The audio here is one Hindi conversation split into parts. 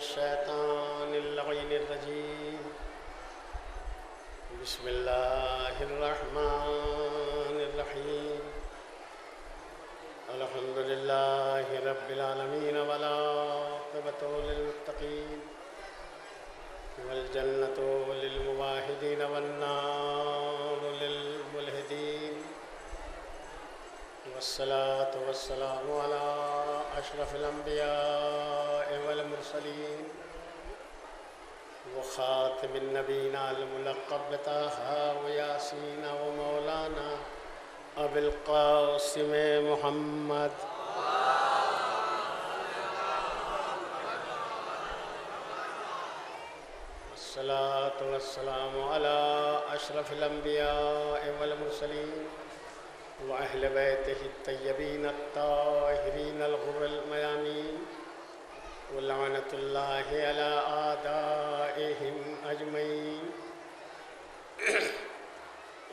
मिनश्शैतानिर्रजीम बिस्मिल्लाहिर्रहमानिर्रहीम अल्हम्दुलिल्लाहि रब्बिल आलमीन वल आक़िबतु लिल्मुत्तक़ीन वल जन्नतु लिल मुवाहिदीन वन नारु लिल मुल्हिदीन वस्सलातु वस्सलामु अला अशरफिल अंबिया वल मुरसलीन व खातिमिन नबीना अल मुलक़्क़ब बिताहा व यासीन व मौलाना अबिल क़ासिम मुहम्मद वस्सलातु वस्सलामु अला अशरफिल अंबिया वल मुरसलीन व अहले बैतिहि तय्यबीन अत्ताहिरीन अल गुर्रल मयामीन व लअनतुल्लाहि अला आदाइहिम अजमईन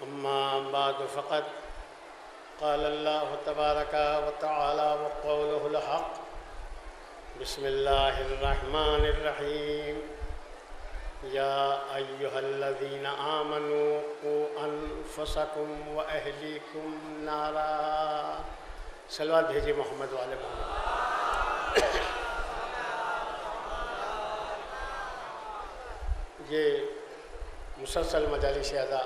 अम्मा बाद फ़क़द क़ाल अल्लाहु तबारक व तआला व क़ौलुहुल हक़ बिस्मिल्लाहिर रहमानिर रहीम या अय्युहल्लज़ीना आमनू क़ू अनफ़ुसकुम व अहलीकुम नारा। सलवात भेजिए मोहम्मद वाले मोहम्मद। ये मुसलसल मजालिस अज़ा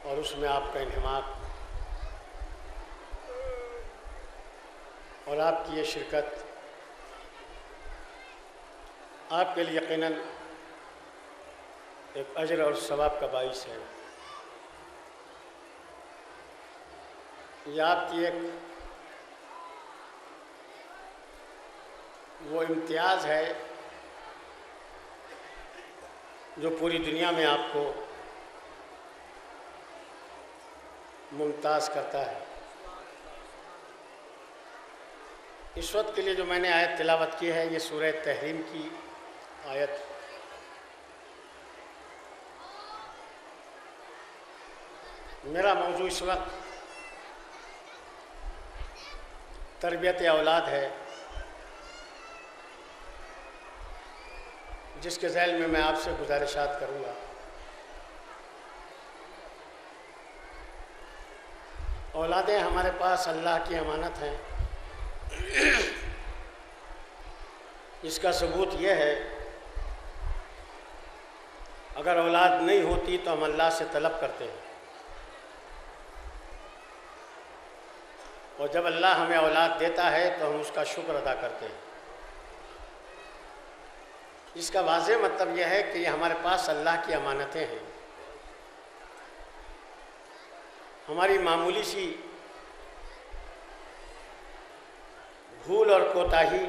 और उसमें आपका इन्हिमाक और आपकी ये शिरकत आपके लिए यकीनन एक अजर और सवाब का बाइस है। यह आपकी एक वो इम्तियाज़ है जो पूरी दुनिया में आपको मुमताज़ करता है। इस वक्त के लिए जो मैंने आयत तिलावत की है ये सूरह तहरीम की आयत। मेरा मौजू इस वक्त तरबियत औलाद है, जिसके ज़ैल में मैं आपसे गुजारिशात करूँगा। औलादें हमारे पास अल्लाह की अमानत हैं। इसका सबूत यह है, अगर औलाद नहीं होती तो हम अल्लाह से तलब करते हैं, और जब अल्लाह हमें औलाद देता है तो हम उसका शुक्र अदा करते हैं। इसका वाज़ेह मतलब यह है कि ये हमारे पास अल्लाह की अमानतें हैं। हमारी मामूली सी भूल और कोताही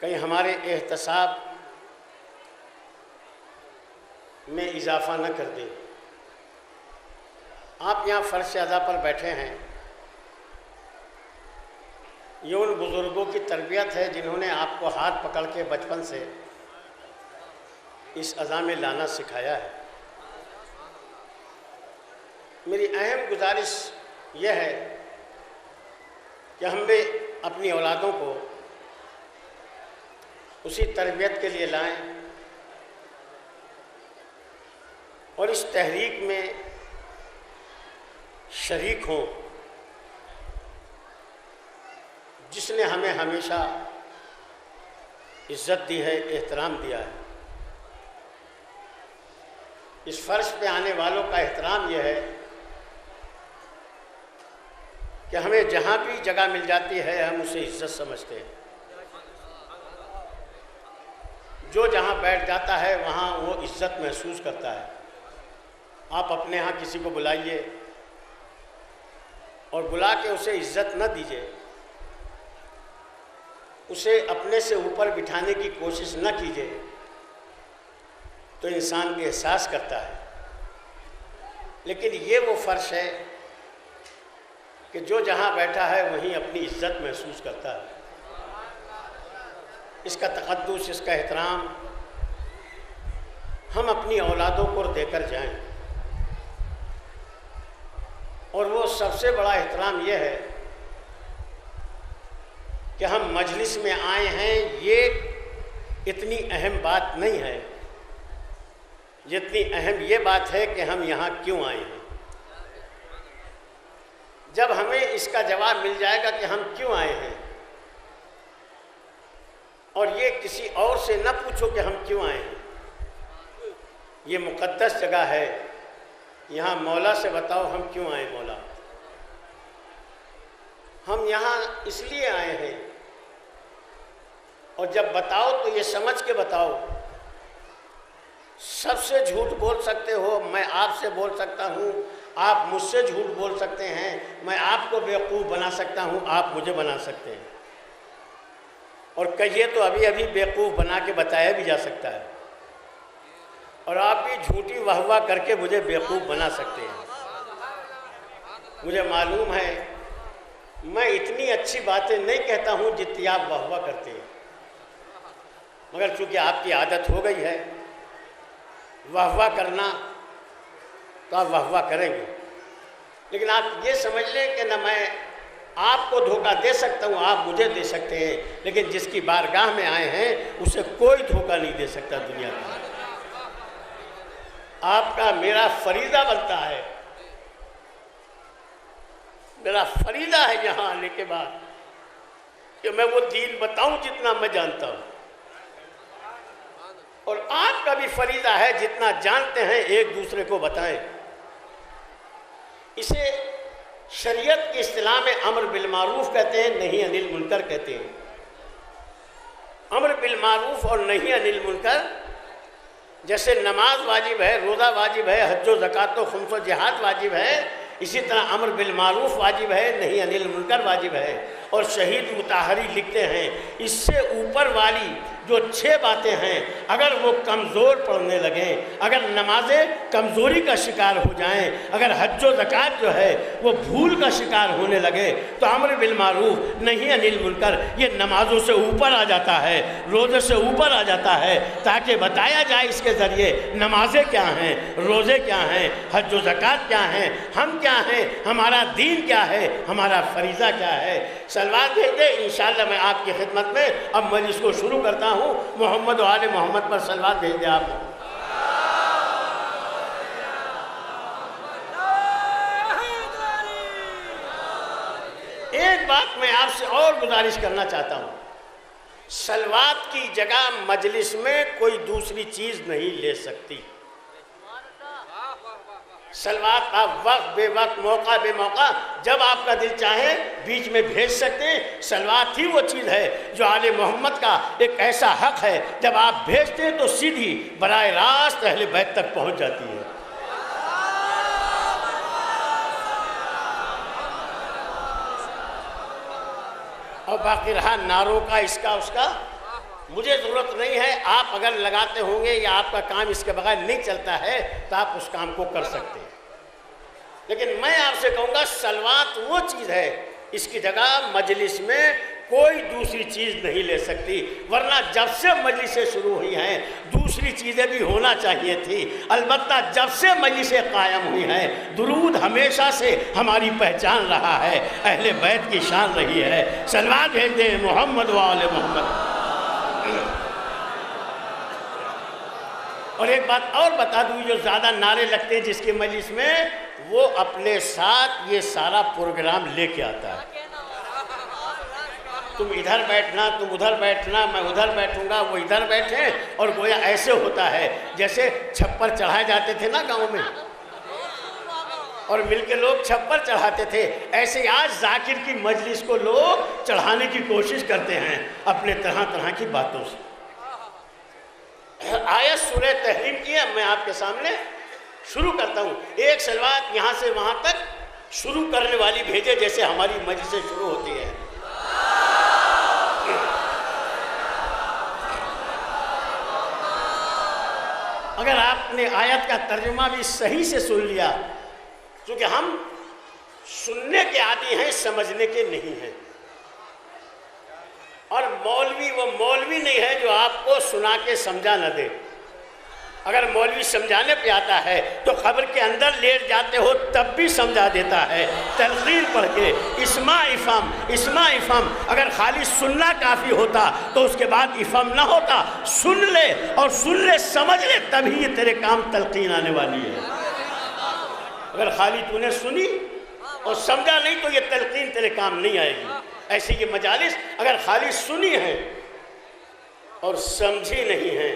कहीं हमारे एहतसाब में इजाफ़ा न कर दे। आप यहाँ फ़र्श अज़ा पर बैठे हैं, ये उन बुज़ुर्गों की तरबियत है जिन्होंने आपको हाथ पकड़ के बचपन से इस अज़ा में लाना सिखाया है। मेरी अहम गुजारिश यह है कि हम भी अपनी औलादों को उसी तरबियत के लिए लाएं और इस तहरीक में शरीक हों जिसने हमें हमेशा इज़्ज़त दी है, एहतराम दिया है। इस फ़र्श पे आने वालों का एहतराम यह है कि हमें जहाँ भी जगह मिल जाती है हम उसे इज़्ज़त समझते हैं। जो जहाँ बैठ जाता है वहाँ वो इज़्ज़त महसूस करता है। आप अपने यहाँ किसी को बुलाइए और बुला के उसे इज़्ज़त न दीजिए, उसे अपने से ऊपर बिठाने की कोशिश न कीजिए, तो इंसान भी एहसास करता है। लेकिन ये वो फ़र्श है कि जो जहाँ बैठा है वहीं अपनी इज़्ज़त महसूस करता है। इसका तक़द्दुस, इसका एहतराम हम अपनी औलादों को देकर जाएं। और वो सबसे बड़ा एहतराम यह है कि हम मजलिस में आए हैं, ये इतनी अहम बात नहीं है जितनी अहम ये बात है कि हम यहाँ क्यों आए हैं। जब हमें इसका जवाब मिल जाएगा कि हम क्यों आए हैं, और ये किसी और से न पूछो कि हम क्यों आए हैं, ये मुक़द्दस जगह है, यहाँ मौला से बताओ हम क्यों आए। मौला, हम यहाँ इसलिए आए हैं, और जब बताओ तो ये समझ के बताओ। सबसे झूठ बोल सकते हो, मैं आपसे बोल सकता हूँ, आप मुझसे झूठ बोल सकते हैं, मैं आपको बेवकूफ़ बना सकता हूँ, आप मुझे बना सकते हैं, और कहिए तो अभी अभी बेवकूफ़ बना के बताया भी जा सकता है, और आप भी झूठी वाहवाह करके मुझे बेवकूफ़ बना सकते हैं। मुझे मालूम है मैं इतनी अच्छी बातें नहीं कहता हूँ जितनी आप वाहवाह करते हैं, मगर चूँकि आपकी आदत हो गई है वाहवाह करना, तो आप वाहवाह करेंगे। लेकिन आप ये समझ लें कि न मैं आपको धोखा दे सकता हूँ, आप मुझे दे सकते हैं, लेकिन जिसकी बारगाह में आए हैं उसे कोई धोखा नहीं दे सकता दुनिया का। आपका मेरा फरीदा बनता है, मेरा फरीदा है यहाँ आने के बाद कि मैं वो दीन बताऊँ जितना मैं जानता हूँ, और आपका भी फरीदा है जितना जानते हैं एक दूसरे को बताएं। इसे शरीयत की इस्तिलाह में अम्र बिल मारूफ कहते हैं, नहीं अनिल मुनकर कहते हैं। अम्र बिल मारूफ और नहीं अनिल मुनकर, जैसे नमाज वाजिब है, रोज़ा वाजिब है, हज्जो ज़कात व खुम्स व जिहाद वाजिब है, इसी तरह अम्र बिल मारूफ वाजिब है, नहीं अनिल मुनकर वाजिब है। और शहीद मुताहरी लिखते हैं इससे ऊपर वाली जो 6 बातें हैं अगर वो कमज़ोर पड़ने लगें, अगर नमाजें कमज़ोरी का शिकार हो जाएं, अगर हज्जो ज़कात जो है वो भूल का शिकार होने लगे, तो अम्र बिल मारूफ नहीं अनिल मुनकर ये नमाजों से ऊपर आ जाता है, रोज़े से ऊपर आ जाता है, ताकि बताया जाए इसके ज़रिए नमाजें क्या हैं, रोज़े क्या हैं, हज्जो ज़कात क्या हैं, हम क्या हैं, हमारा दीन क्या है, हमारा फरीज़ा क्या है। सलवात भेज दे, इंशाअल्लाह मैं आपकी खिदमत में अब मैं इसको शुरू करता हूँ। मोहम्मद वाले मोहम्मद पर सलवात भेज दे आप। एक बात मैं आपसे और गुजारिश करना चाहता हूँ, सलवात की जगह मजलिस में कोई दूसरी चीज़ नहीं ले सकती। सलवात आप वक्त बेवक्त, मौका बेमौका, जब आपका दिल चाहे बीच में भेज सकते हैं। सलवात ही वो चीज़ है जो आले मोहम्मद का एक ऐसा हक है, जब आप भेजते हैं तो सीधी बराह रास्त अहले बैत तक पहुंच जाती है। और बाकी रहा नारों का, इसका उसका, मुझे ज़रूरत नहीं है। आप अगर लगाते होंगे या आपका काम इसके बगैर नहीं चलता है तो आप उस काम को कर सकते हैं, लेकिन मैं आपसे कहूँगा सलवात वो चीज़ है, इसकी जगह मजलिस में कोई दूसरी चीज़ नहीं ले सकती। वरना जब से मजलिसें शुरू हुई हैं दूसरी चीज़ें भी होना चाहिए थी। अलबत्ता जब से मजलिसें कायम हुई हैं दुरूद हमेशा से हमारी पहचान रहा है, अहले बैत की शान रही है। सलवात भेज दें मोहम्मद वाले मोहम्मद। और एक बात और बता दूँ, जो ज़्यादा नारे लगते हैं जिसके मजलिस में, वो अपने साथ ये सारा प्रोग्राम लेके आता है। तुम इधर बैठना, तुम उधर बैठना, मैं उधर बैठूंगा, वो इधर बैठे, और गोया ऐसे होता है जैसे छप्पर चढ़ाए जाते थे ना गांव में, और मिलके लोग छप्पर चढ़ाते थे, ऐसे आज जाकिर की मजलिस को लोग चढ़ाने की कोशिश करते हैं अपने तरह तरह की बातों से। आयत सूरह तहरीम की है, मैं आपके सामने शुरू करता हूँ। एक सलवात यहाँ से वहाँ तक शुरू करने वाली भेजे, जैसे हमारी मजलिसें शुरू होती है। अगर आपने आयत का तर्जुमा भी सही से सुन लिया, क्योंकि हम सुनने के आदी हैं, समझने के नहीं हैं। और मौलवी वो मौलवी नहीं है जो आपको सुना के समझा न दे। अगर मौलवी समझाने पे आता है तो कब्र के अंदर लेट जाते हो तब भी समझा देता है तलकीन पढ़ के, इस्मा इफ़म। अगर खाली सुनना काफ़ी होता तो उसके बाद इफ़म ना होता, सुन ले और सुन ले समझ ले, तभी ये तेरे काम तलकीन आने वाली है। अगर खाली तूने सुनी और समझा नहीं तो ये तलकीन तेरे काम नहीं आएगी। ऐसी ये मजालिस अगर खाली सुनी है और समझी नहीं है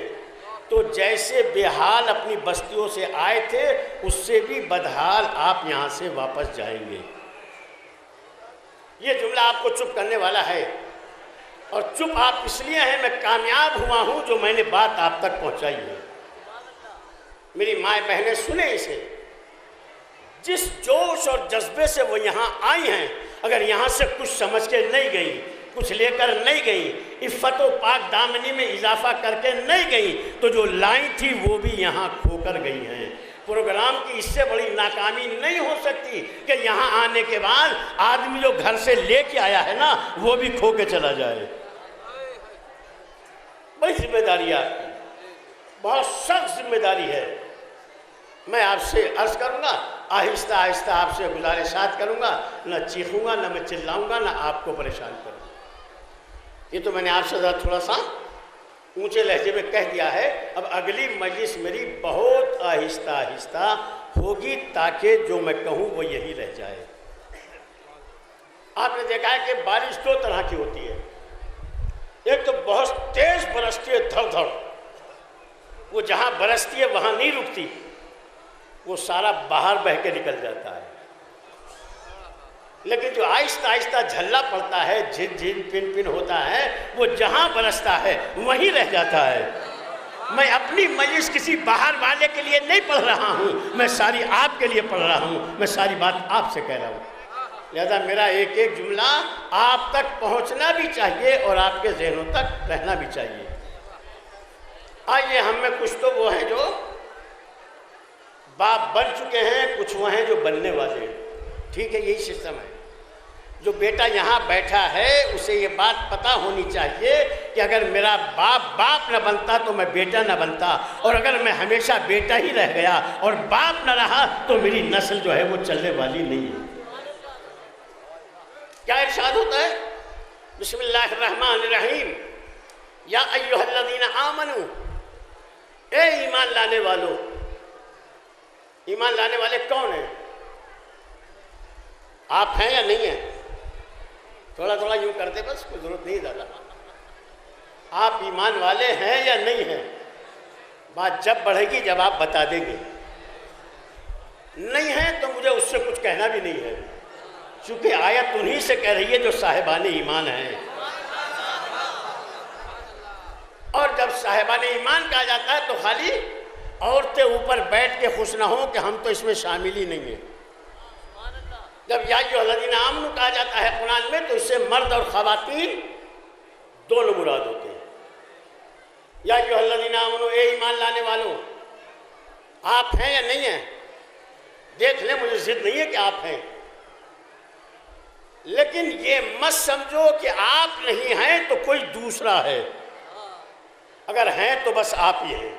तो जैसे बेहाल अपनी बस्तियों से आए थे उससे भी बदहाल आप यहाँ से वापस जाएंगे। ये जुमला आपको चुप करने वाला है, और चुप आप इसलिए हैं, मैं कामयाब हुआ हूँ जो मैंने बात आप तक पहुँचाई है। मेरी माएँ बहनें सुने इसे, जिस जोश और जज्बे से वो यहाँ आई हैं, अगर यहाँ से कुछ समझ के नहीं गई, कुछ लेकर नहीं गई, इफ़्फ़त व पाक दामनी में इजाफा करके नहीं गई, तो जो लाई थी वो भी यहाँ खोकर गई हैं। प्रोग्राम की इससे बड़ी नाकामी नहीं हो सकती कि यहाँ आने के बाद आदमी जो घर से लेके आया है ना वो भी खो के चला जाए। बड़ी जिम्मेदारी है आपकी, बहुत सख्त जिम्मेदारी है। मैं आपसे अर्ज़ करूँगा, आहिस्ता आहिस्ता आपसे गुजारिशात करूँगा, न चीखूँगा, न मैं चिल्लाऊँगा, न आपको परेशान करूँगा। ये तो मैंने आपसे ज़रा थोड़ा सा ऊंचे लहजे में कह दिया है। अब अगली मजलिस मेरी बहुत आहिस्ता आहिस्ता होगी ताकि जो मैं कहूँ वो यही रह जाए। आपने देखा है कि बारिश दो तरह की होती है, एक तो बहुत तेज़ बरसती है धड़-धड़, वो जहाँ बरसती है वहाँ नहीं रुकती, वो सारा बाहर बह के निकल जाता है। लेकिन जो आहिस्ता आहिस्ता झल्ला पड़ता है, झिन झिन पिन पिन होता है, वो जहाँ बरसता है वहीं रह जाता है। मैं अपनी मजलिस किसी बाहर वाले के लिए नहीं पढ़ रहा हूँ, मैं सारी आपके लिए पढ़ रहा हूँ, मैं सारी बात आपसे कह रहा हूँ। लिहाजा मेरा एक एक जुमला आप तक पहुँचना भी चाहिए और आपके जहनों तक रहना भी चाहिए। आइए, हम में कुछ तो वो हैं जो बाप बन चुके हैं, कुछ वो हैं जो बनने वाले हैं। ठीक है, यही सिस्टम है। जो बेटा यहाँ बैठा है उसे ये बात पता होनी चाहिए कि अगर मेरा बाप न बनता तो मैं बेटा न बनता, और अगर मैं हमेशा बेटा ही रह गया और बाप न रहा तो मेरी नस्ल जो है वो चलने वाली नहीं है। क्या इरशाद होता है? बिस्मिल्लाहिर्रहमानिर्रहीम, या अय्युहल्लज़ीना आमनू, ए ईमान लाने वालों। ईमान लाने वाले कौन हैं? आप हैं या नहीं हैं? थोड़ा थोड़ा यूँ करते, बस कोई ज़रूरत नहीं ज़्यादा। आप ईमान वाले हैं या नहीं हैं? बात जब बढ़ेगी जब आप बता देंगे। नहीं है तो मुझे उससे कुछ कहना भी नहीं है, क्योंकि आयत उन्हीं से कह रही है जो साहिबान ईमान हैं। और जब साहिबान ईमान कहा जाता है तो खाली औरतें ऊपर बैठ के खुश ना हो कि हम तो इसमें शामिल ही नहीं है। जब या अय्युहल्लज़ीना आमनू कहा जाता है कुरान में तो इससे मर्द और ख़वातीन दोनों मुराद होते हैं। या अय्युहल्लज़ीना आमनू, ए ईमान लाने वालों, आप हैं या नहीं हैं? देख लें, मुझे जिद नहीं है कि आप हैं, लेकिन ये मत समझो कि आप नहीं हैं तो कोई दूसरा है। अगर हैं तो बस आप ही हैं।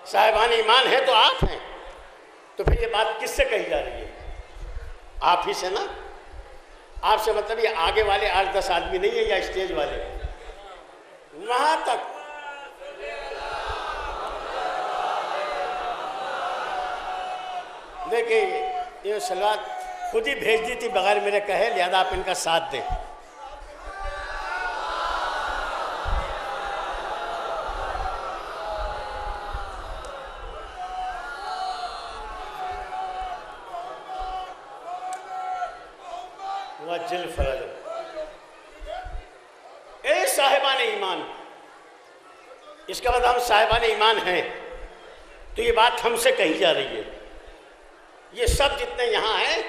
साहिबान ईमान है तो आप हैं, तो फिर ये बात किससे कही जा रही है? आप ही से ना। आपसे मतलब ये आगे वाले 8-10 आदमी नहीं है या स्टेज वाले, वहां तक। देखिए, ये सलात खुद ही भेज दी थी बगैर मेरे कहे, लिहाजा आप इनका साथ दें। ए साहिबान ईमान, इसका मतलब हम साहिबान ईमान हैं, तो ये बात हमसे कही जा रही है। ये सब जितने यहाँ हैं,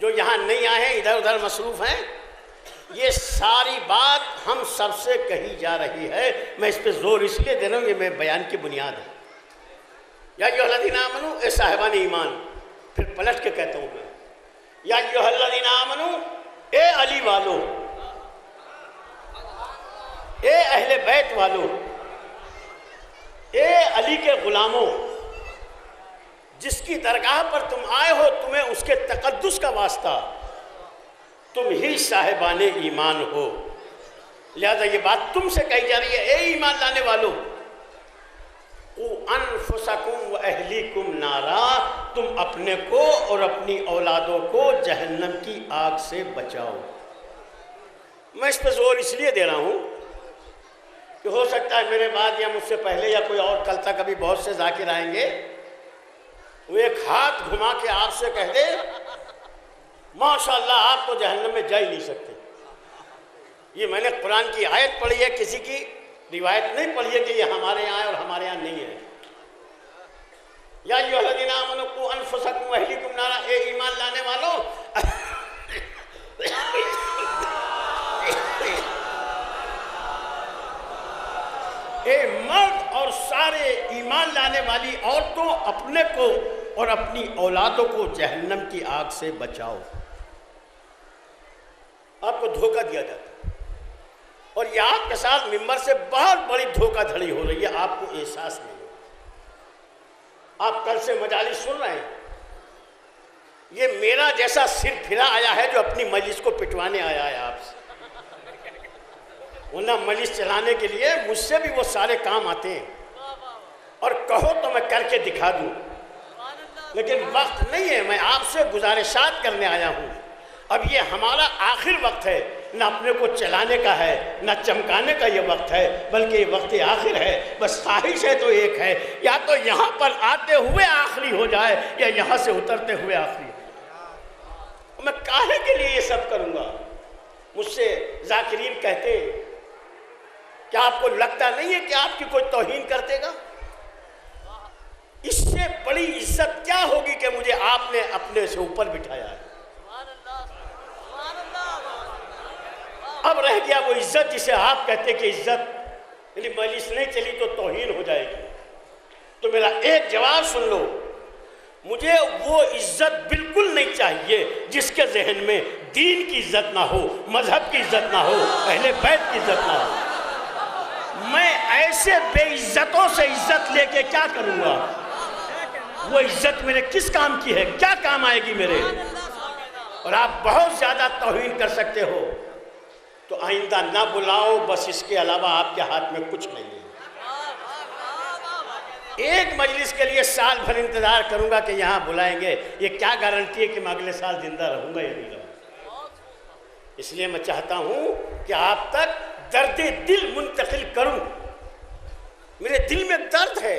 जो यहाँ नहीं आए हैं, इधर उधर मसरूफ़ हैं, ये सारी बात हम सबसे कही जा रही है। मैं इस पर जोर इसलिए दे रहा हूँ, ये मेरे बयान की बुनियाद है। या अय्युहल्लज़ीना आमनू, ए साहिबान ईमान। फिर पलट के कहता हूँ मैं, या अय्युहल्लज़ीना आमनू, ए अली वालो, ए अहले बैत वालो, ए अली के गुलामों, जिसकी दरगाह पर तुम आए हो, तुम्हें उसके तकद्दुस का वास्ता, तुम ही साहिबाने ईमान हो। लिहाजा ये बात तुमसे कही जा रही है, ए ईमान लाने वालों, अनफुसकुम व अहलीकुम नारा, तुम अपने को और अपनी औलादों को जहन्नम की आग से बचाओ। मैं इस पर जोर इसलिए दे रहा हूँ कि हो सकता है मेरे बाद या मुझसे पहले या कोई और कल तक अभी बहुत से जाकिर आएंगे, वो एक हाथ घुमा के आपसे कह दे माशाअल्लाह आप तो जहन्नम में जा ही नहीं सकते। ये मैंने कुरान की आयत पढ़ी है, किसी की रिवायत नहीं पढ़ी है कि ये हमारे यहाँ है और हमारे यहाँ नहीं है। या अय्युहल्लज़ीना आमनू क़ू अनफुसकुम व अहलीकुम नारा, ए ईमान लाने वालों, ए मर्द और सारे ईमान लाने वाली औरतों, अपने को और अपनी औलादों को जहन्नम की आग से बचाओ। आपको धोखा दिया जाता है और ये आपके साथ मिंबर से बहुत बड़ी धोखाधड़ी हो रही है, आपको एहसास नहीं है। आप कल से मजालिस सुन रहे हैं, ये मेरा जैसा सिर फिरा आया है जो अपनी मजलिस को पिटवाने आया है आपसे, वरना मजलिस चलाने के लिए मुझसे भी वो सारे काम आते हैं और कहो तो मैं करके दिखा दूं, लेकिन वक्त नहीं है। मैं आपसे गुजारिशात करने आया हूँ। अब ये हमारा आखिर वक्त है, न अपने को चलाने का है न चमकाने का ये वक्त है, बल्कि ये वक्त आखिर है। बस ख्वाहिश है तो एक है, या तो यहाँ पर आते हुए आखिरी हो जाए या यहाँ से उतरते हुए आखिरी हो जाए। मैं काहे के लिए ये सब करूँगा? मुझसे जाकिरीन कहते, क्या आपको लगता नहीं है कि आपकी कोई तौहीन कर देगा? इससे बड़ी इज्जत क्या होगी कि मुझे आपने अपने से ऊपर बिठाया है। अब रह गया वो इज्जत जिसे आप कहते कि इज्जत, यानी मजलिस नहीं चली तो तौहीन हो जाएगी। तो मेरा एक जवाब सुन लो, मुझे वो इज्जत बिल्कुल नहीं चाहिए जिसके जहन में दीन की इज्जत ना हो, मजहब की इज्जत ना हो, अहले बैत की इज्जत ना हो। मैं ऐसे बेइज्जतों से इज्जत लेके क्या करूँगा? वो इज्जत मेरे किस काम की है? क्या काम आएगी मेरे? और आप बहुत ज़्यादा तौहीन कर सकते हो तो आइंदा ना बुलाओ, बस इसके अलावा आपके हाथ में कुछ नहीं है। एक मजलिस के लिए साल भर इंतज़ार करूंगा कि यहाँ बुलाएंगे, ये क्या गारंटी है कि मैं अगले साल जिंदा रहूंगा या नहीं रहूँगा? इसलिए मैं चाहता हूँ कि आप तक दर्द दिल मुंतकिल करूँ। मेरे दिल में दर्द है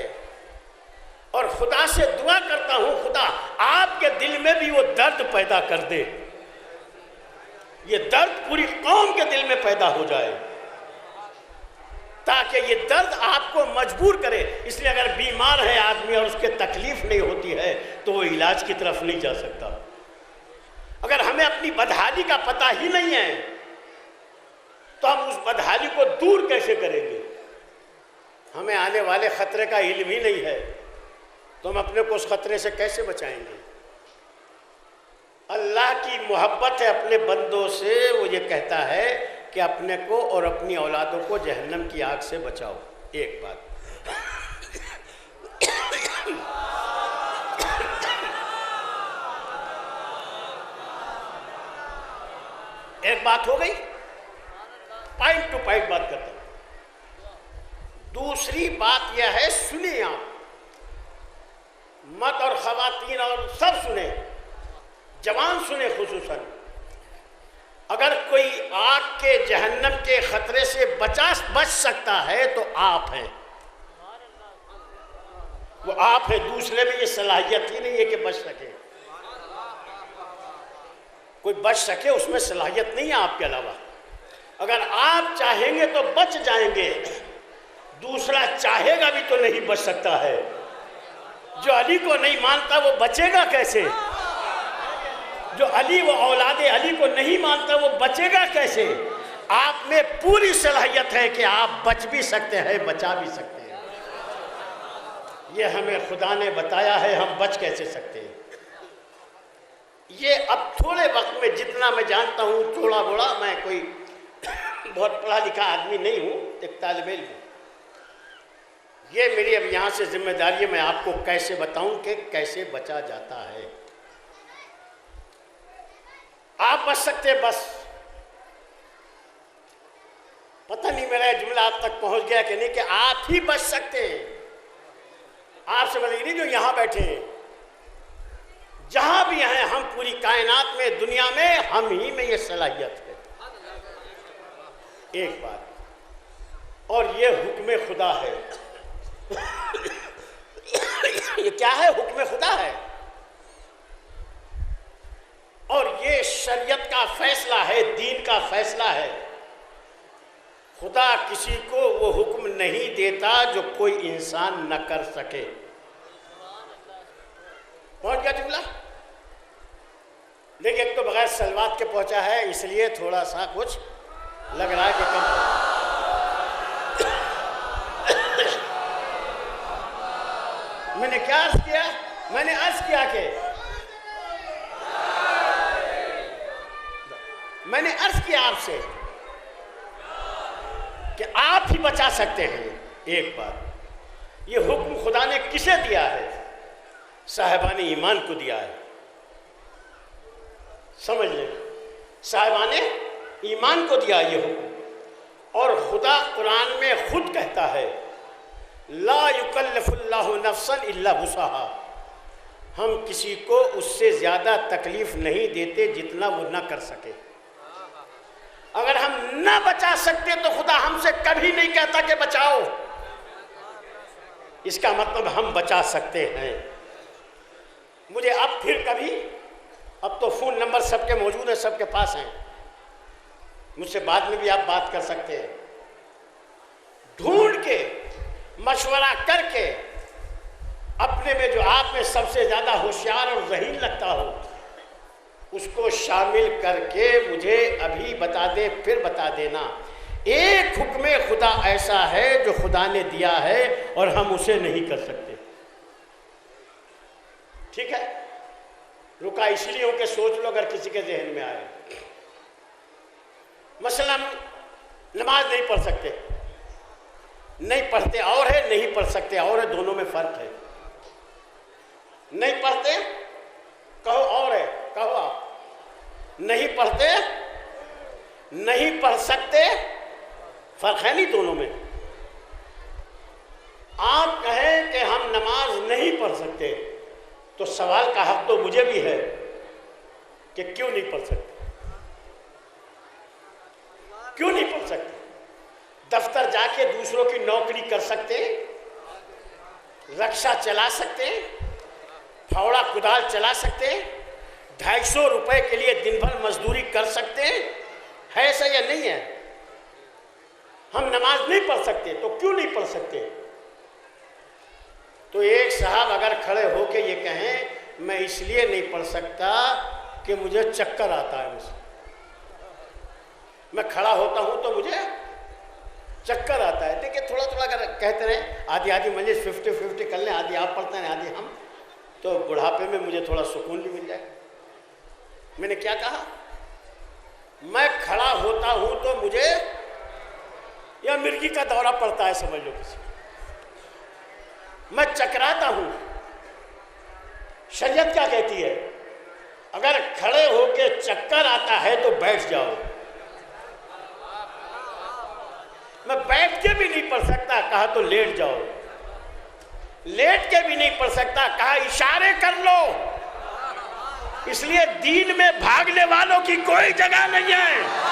और खुदा से दुआ करता हूँ, खुदा आपके दिल में भी वो दर्द पैदा कर दे, ये दर्द पूरी कौम के दिल में पैदा हो जाए, ताकि ये दर्द आपको मजबूर करे। इसलिए अगर बीमार है आदमी और उसके तकलीफ नहीं होती है तो वो इलाज की तरफ नहीं जा सकता। अगर हमें अपनी बदहाली का पता ही नहीं है तो हम उस बदहाली को दूर कैसे करेंगे? हमें आने वाले खतरे का इल्म ही नहीं है तो हम अपने को उस खतरे से कैसे बचाएंगे? अल्लाह की मोहब्बत है अपने बंदों से, वो ये कहता है कि अपने को और अपनी औलादों को जहन्नम की आग से बचाओ। एक बात। एक बात हो गई, पॉइंट टू पॉइंट बात करता हूं। दूसरी बात यह है, सुने आप, मर्द और खवातीन और सब सुने, जवान सुने खुसूसन, अगर कोई आग के जहन्नम के खतरे से बच सकता है तो आप हैं, वो आप हैं। दूसरे में ये सलाहियत ही नहीं है कि बच सके, कोई बच सके उसमें सलाहियत नहीं है आपके अलावा। अगर आप चाहेंगे तो बच जाएंगे, दूसरा चाहेगा भी तो नहीं बच सकता है। जो अली को नहीं मानता वो बचेगा कैसे? जो अली वो औलादे अली को नहीं मानता वो बचेगा कैसे? आप में पूरी सलाहियत है कि आप बच भी सकते हैं, बचा भी सकते हैं। ये हमें खुदा ने बताया है, हम बच कैसे सकते हैं? ये अब थोड़े वक्त में जितना मैं जानता हूँ, थोड़ा बोड़ा, मैं कोई बहुत पढ़ा लिखा आदमी नहीं हूँ, एक तालिब इल्म हूँ। ये मेरी अब यहाँ से जिम्मेदारी है, मैं आपको कैसे बताऊं कि कैसे बचा जाता है। आप बच सकते, बस पता नहीं मेरा जुमला आप तक पहुंच गया कि नहीं, कि आप ही बच सकते हैं। आपसे बल्कि नहीं जो यहाँ बैठे हैं, जहां भी हैं, हम पूरी कायनात में, दुनिया में हम ही में ये सलाहियत है। एक बात, और ये हुक्म खुदा है। ये क्या है? हुक्म खुदा है, और ये शरीयत का फैसला है, दीन का फैसला है। खुदा किसी को वो हुक्म नहीं देता जो कोई इंसान न कर सके। पहुंच गया जुमला? देखिए, एक तो बगैर सलवात के पहुंचा है, इसलिए थोड़ा सा कुछ लग रहा है कि कम। मैंने क्या अर्ज किया? मैंने अर्ज किया कि मैंने अर्ज किया आपसे कि आप ही बचा सकते हैं। एक बात, ये हुक्म खुदा ने किसे दिया है? साहिबाने ईमान को दिया है। समझ लें, साहिबाने ईमान को दिया ये हुक्म। और खुदा कुरान में खुद कहता है, ला युकल्लिफुल्लाहु नफ्सन इल्ला वुसअहा। हम किसी को उससे ज़्यादा तकलीफ नहीं देते जितना वो ना कर सके। अगर हम ना बचा सकते तो खुदा हमसे कभी नहीं कहता कि बचाओ। इसका मतलब हम बचा सकते हैं। मुझे अब फिर कभी, अब तो फ़ोन नंबर सबके मौजूद है, सबके पास हैं, मुझसे बाद में भी आप बात कर सकते हैं। ढूंढ के, मशवरा करके, अपने में जो आप में सबसे ज़्यादा होशियार और ज़हीन लगता हो उसको शामिल करके मुझे अभी बता दे, फिर बता देना। एक हुक्म खुदा ऐसा है जो खुदा ने दिया है और हम उसे नहीं कर सकते। ठीक है, रुका इसलिए हो कि सोच लो अगर किसी के जहन में आए। मसलन नमाज नहीं पढ़ सकते, नहीं पढ़ते और है, नहीं पढ़ सकते और है, दोनों में फर्क है। नहीं पढ़ते कहो और है, कहो आप। नहीं पढ़ते, नहीं पढ़ सकते, फर्क है नहीं दोनों में। आप कहें कि हम नमाज नहीं पढ़ सकते तो सवाल का हक तो मुझे भी है कि क्यों नहीं पढ़ सकते? क्यों नहीं पढ़ सकते? दफ्तर जाके दूसरों की नौकरी कर सकते, रक्षा चला सकते, फावड़ा कुदाल चला सकते, 250 रुपए के लिए दिन भर मजदूरी कर सकते हैं, है ऐसा या नहीं है? हम नमाज नहीं पढ़ सकते तो क्यों नहीं पढ़ सकते? तो एक साहब अगर खड़े होके ये कहें मैं इसलिए नहीं पढ़ सकता कि मुझे चक्कर आता है, मुझे, मैं खड़ा होता हूं तो मुझे चक्कर आता है। देखिए, थोड़ा थोड़ा अगर कहते रहे, आधी आधी मजलिस 50-50 कर लें, आधी आप पढ़ते हैं आधी हम, तो बुढ़ापे में मुझे थोड़ा सुकून भी मिल जाए। मैंने क्या कहा? मैं खड़ा होता हूं तो मुझे या मिर्गी का दौरा पड़ता है, समझ लो किसी, मैं चकराता हूं। शरीयत क्या कहती है? अगर खड़े होके चक्कर आता है तो बैठ जाओ। मैं बैठ के भी नहीं पढ़ सकता, कहा तो लेट जाओ। लेट के भी नहीं पढ़ सकता, कहा इशारे कर लो। इसलिए दीन में भागने वालों की कोई जगह नहीं है।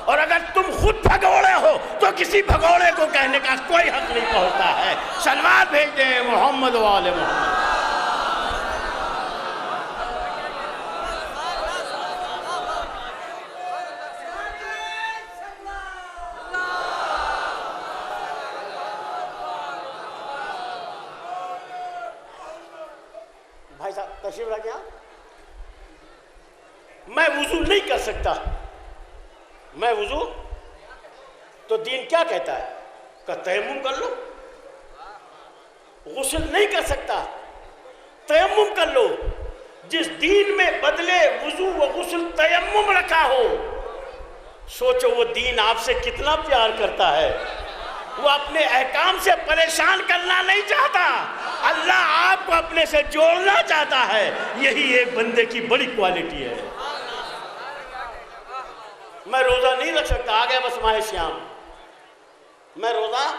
और अगर तुम खुद भगोड़े हो तो किसी भगोड़े को कहने का कोई हक नहीं पहुंचता है। सलवात भेज दे मोहम्मद वाले मोहम्मद। भाई साहब तशरीफ रखिए। मैं वुजू नहीं कर सकता, मैं वुजू, तो दीन क्या कहता है? का तयम्मुम कर लो। गुस्ल नहीं कर सकता, तयम्मुम कर लो। जिस दीन में बदले वुजू व गुस्ल तयम्मुम रखा हो, सोचो वो दीन आपसे कितना प्यार करता है। वो अपने अहकाम से परेशान करना नहीं चाहता, अल्लाह आपको अपने से जोड़ना चाहता है। यही एक बंदे की बड़ी क्वालिटी है। मैं रोजा नहीं रख सकता, आ गया बस माह श्याम, मैं रोजा,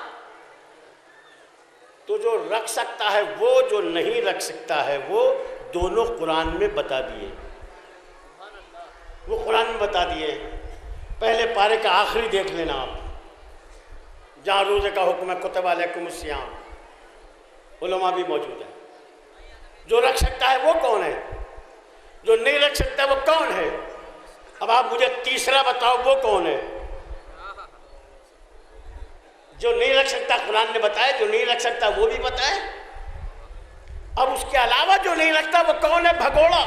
तो जो रख सकता है वो, जो नहीं रख सकता है वो, दोनों कुरान में बता दिए, वो कुरान में बता दिए। पहले पारे का आखिरी देख लेना आप, जहाँ रोज़े का हुक्म है, कुतिबा अलैकुमुस सियाम, उलमा भी मौजूद है। जो रख सकता है वो कौन है, जो नहीं रख सकता वो कौन है? अब आप मुझे तीसरा बताओ वो कौन है? जो नहीं रख सकता कुरान ने बताया, जो नहीं रख सकता वो भी बताए। अब उसके अलावा जो नहीं रखता वो कौन है? भगोड़ा।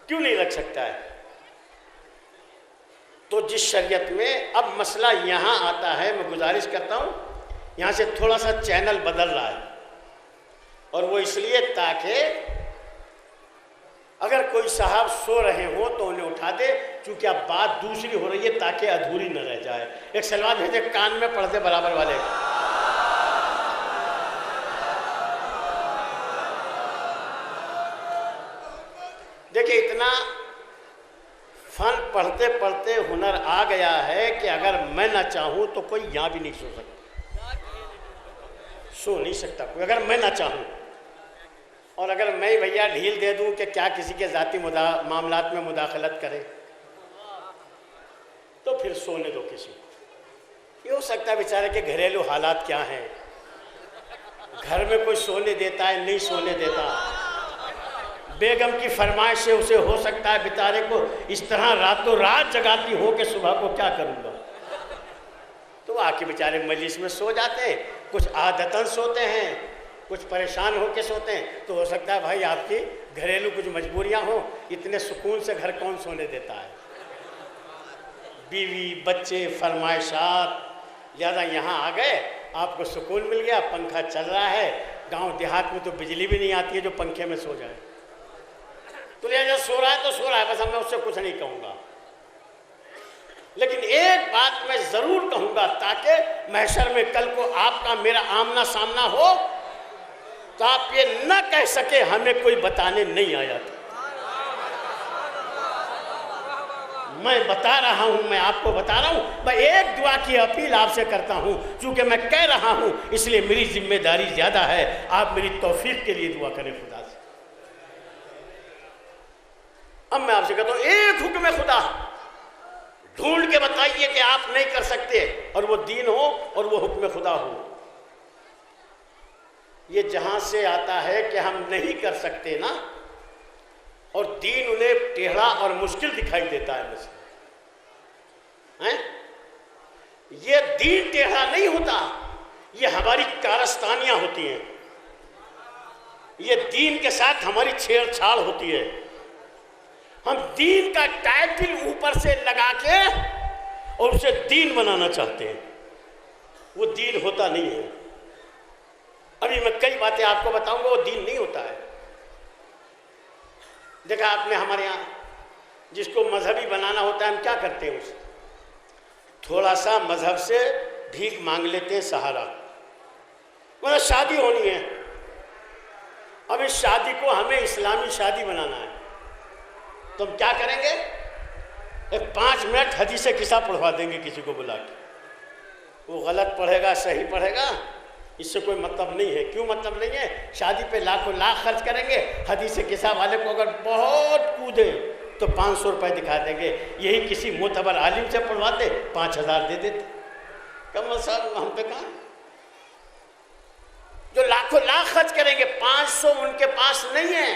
क्यों नहीं रख सकता है? तो जिस शरीयत में, अब मसला यहाँ आता है, मैं गुजारिश करता हूँ यहाँ से थोड़ा सा चैनल बदल रहा है, और वो इसलिए ताकि अगर कोई साहब सो रहे हो तो उन्हें उठा दे, क्योंकि अब बात दूसरी हो रही है, ताकि अधूरी न रह जाए। एक सलवात भेजे कान में पढ़ते बराबर वाले। देखिए, इतना फन पढ़ते पढ़ते हुनर आ गया है कि अगर मैं ना चाहूँ तो कोई यहाँ भी नहीं सो सकता, सो नहीं सकता कोई, अगर मैं ना चाहूँ। और अगर मैं भैया ढील दे दूं कि क्या किसी के ज़ाती मामलात में मुदाखलत करे, तो फिर सोने दो किसी को। ये हो सकता है बेचारे के घरेलू हालात क्या हैं, घर में कोई सोने देता है, नहीं सोने देता, बेगम की फरमाइश से उसे हो सकता है बेचारे को इस तरह रातों रात जगाती हो कि सुबह को क्या करूँगा, तो आके बेचारे मजलिस में सो जाते हैं। कुछ आदतन सोते हैं, कुछ परेशान होकर सोते हैं, तो हो सकता है भाई आपकी घरेलू कुछ मजबूरियां हो, इतने सुकून से घर कौन सोने देता है, बीवी बच्चे फरमाइशात, ज़्यादा यहाँ आ गए, आपको सुकून मिल गया, पंखा चल रहा है। गांव देहात में तो बिजली भी नहीं आती है जो पंखे में सो जाए, तो लिहाजा सो रहा है तो सो रहा है, बस मैं उससे कुछ नहीं कहूँगा। लेकिन एक बात मैं ज़रूर कहूँगा, ताकि महशर में कल को आपका मेरा आमना सामना हो तो आप ये न कह सके हमें कोई बताने नहीं आया था। मैं बता रहा हूं, मैं आपको बता रहा हूं, मैं एक दुआ की अपील आपसे करता हूं, चूंकि मैं कह रहा हूं इसलिए मेरी जिम्मेदारी ज्यादा है। आप मेरी तौफीक के लिए दुआ करें खुदा से। अब मैं आपसे कहता हूं, एक हुक्म खुदा ढूंढ के बताइए कि आप नहीं कर सकते, और वो दीन हो और वो हुक्म खुदा हो। ये जहां से आता है कि हम नहीं कर सकते ना, और दीन उन्हें टेढ़ा और मुश्किल दिखाई देता है हैं? ये दीन टेढ़ा नहीं होता, ये हमारी कारस्तानियां होती हैं, ये दीन के साथ हमारी छेड़छाड़ होती है। हम दीन का टाइटल ऊपर से लगा के और उसे दीन बनाना चाहते हैं, वो दीन होता नहीं है। अभी मैं कई बातें आपको बताऊंगा, वो दीन नहीं होता है। देखा आपने हमारे यहाँ जिसको मजहबी बनाना होता है, हम क्या करते हैं, उसे थोड़ा सा मजहब से भीख मांग लेते हैं, सहारा। मतलब शादी होनी है, अब इस शादी को हमें इस्लामी शादी बनाना है, तो हम क्या करेंगे, एक 5 मिनट हदीस किस्सा पढ़वा देंगे किसी को बुला के। वो गलत पढ़ेगा सही पढ़ेगा, इससे कोई मतलब नहीं है। क्यों मतलब नहीं है? शादी पे लाखों लाख खर्च करेंगे, हदीस किस्सा वाले को अगर बहुत कूदे तो 500 रुपये दिखा देंगे। यही किसी मोतबर आलिम से पढ़वाते 5000 दे देते। कमल साहब हम पे कहाँ, जो लाखों लाख खर्च करेंगे 500 उनके पास नहीं है।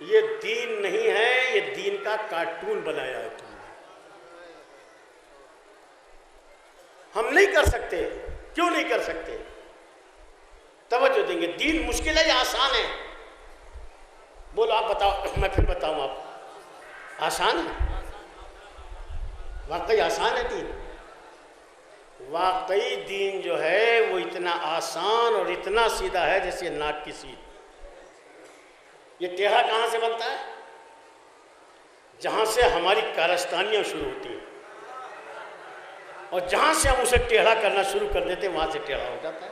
ये दीन नहीं है, ये दीन का कार्टून बनाया है तुमने। हम नहीं कर सकते। क्यों नहीं कर सकते? तवज्जो देंगे। दीन मुश्किल है या आसान है? बोलो आप बताओ, मैं फिर बताऊं आपको। आसान है, वाकई आसान है दीन। वाकई दीन जो है वो इतना आसान और इतना सीधा है जैसे नाक की सीध। ये टेढ़ा कहाँ से बनता है? जहाँ से हमारी कारस्तानियाँ शुरू होती हैं। और जहाँ से हम उसे टेढ़ा करना शुरू कर देते वहाँ से टेढ़ा हो जाता है।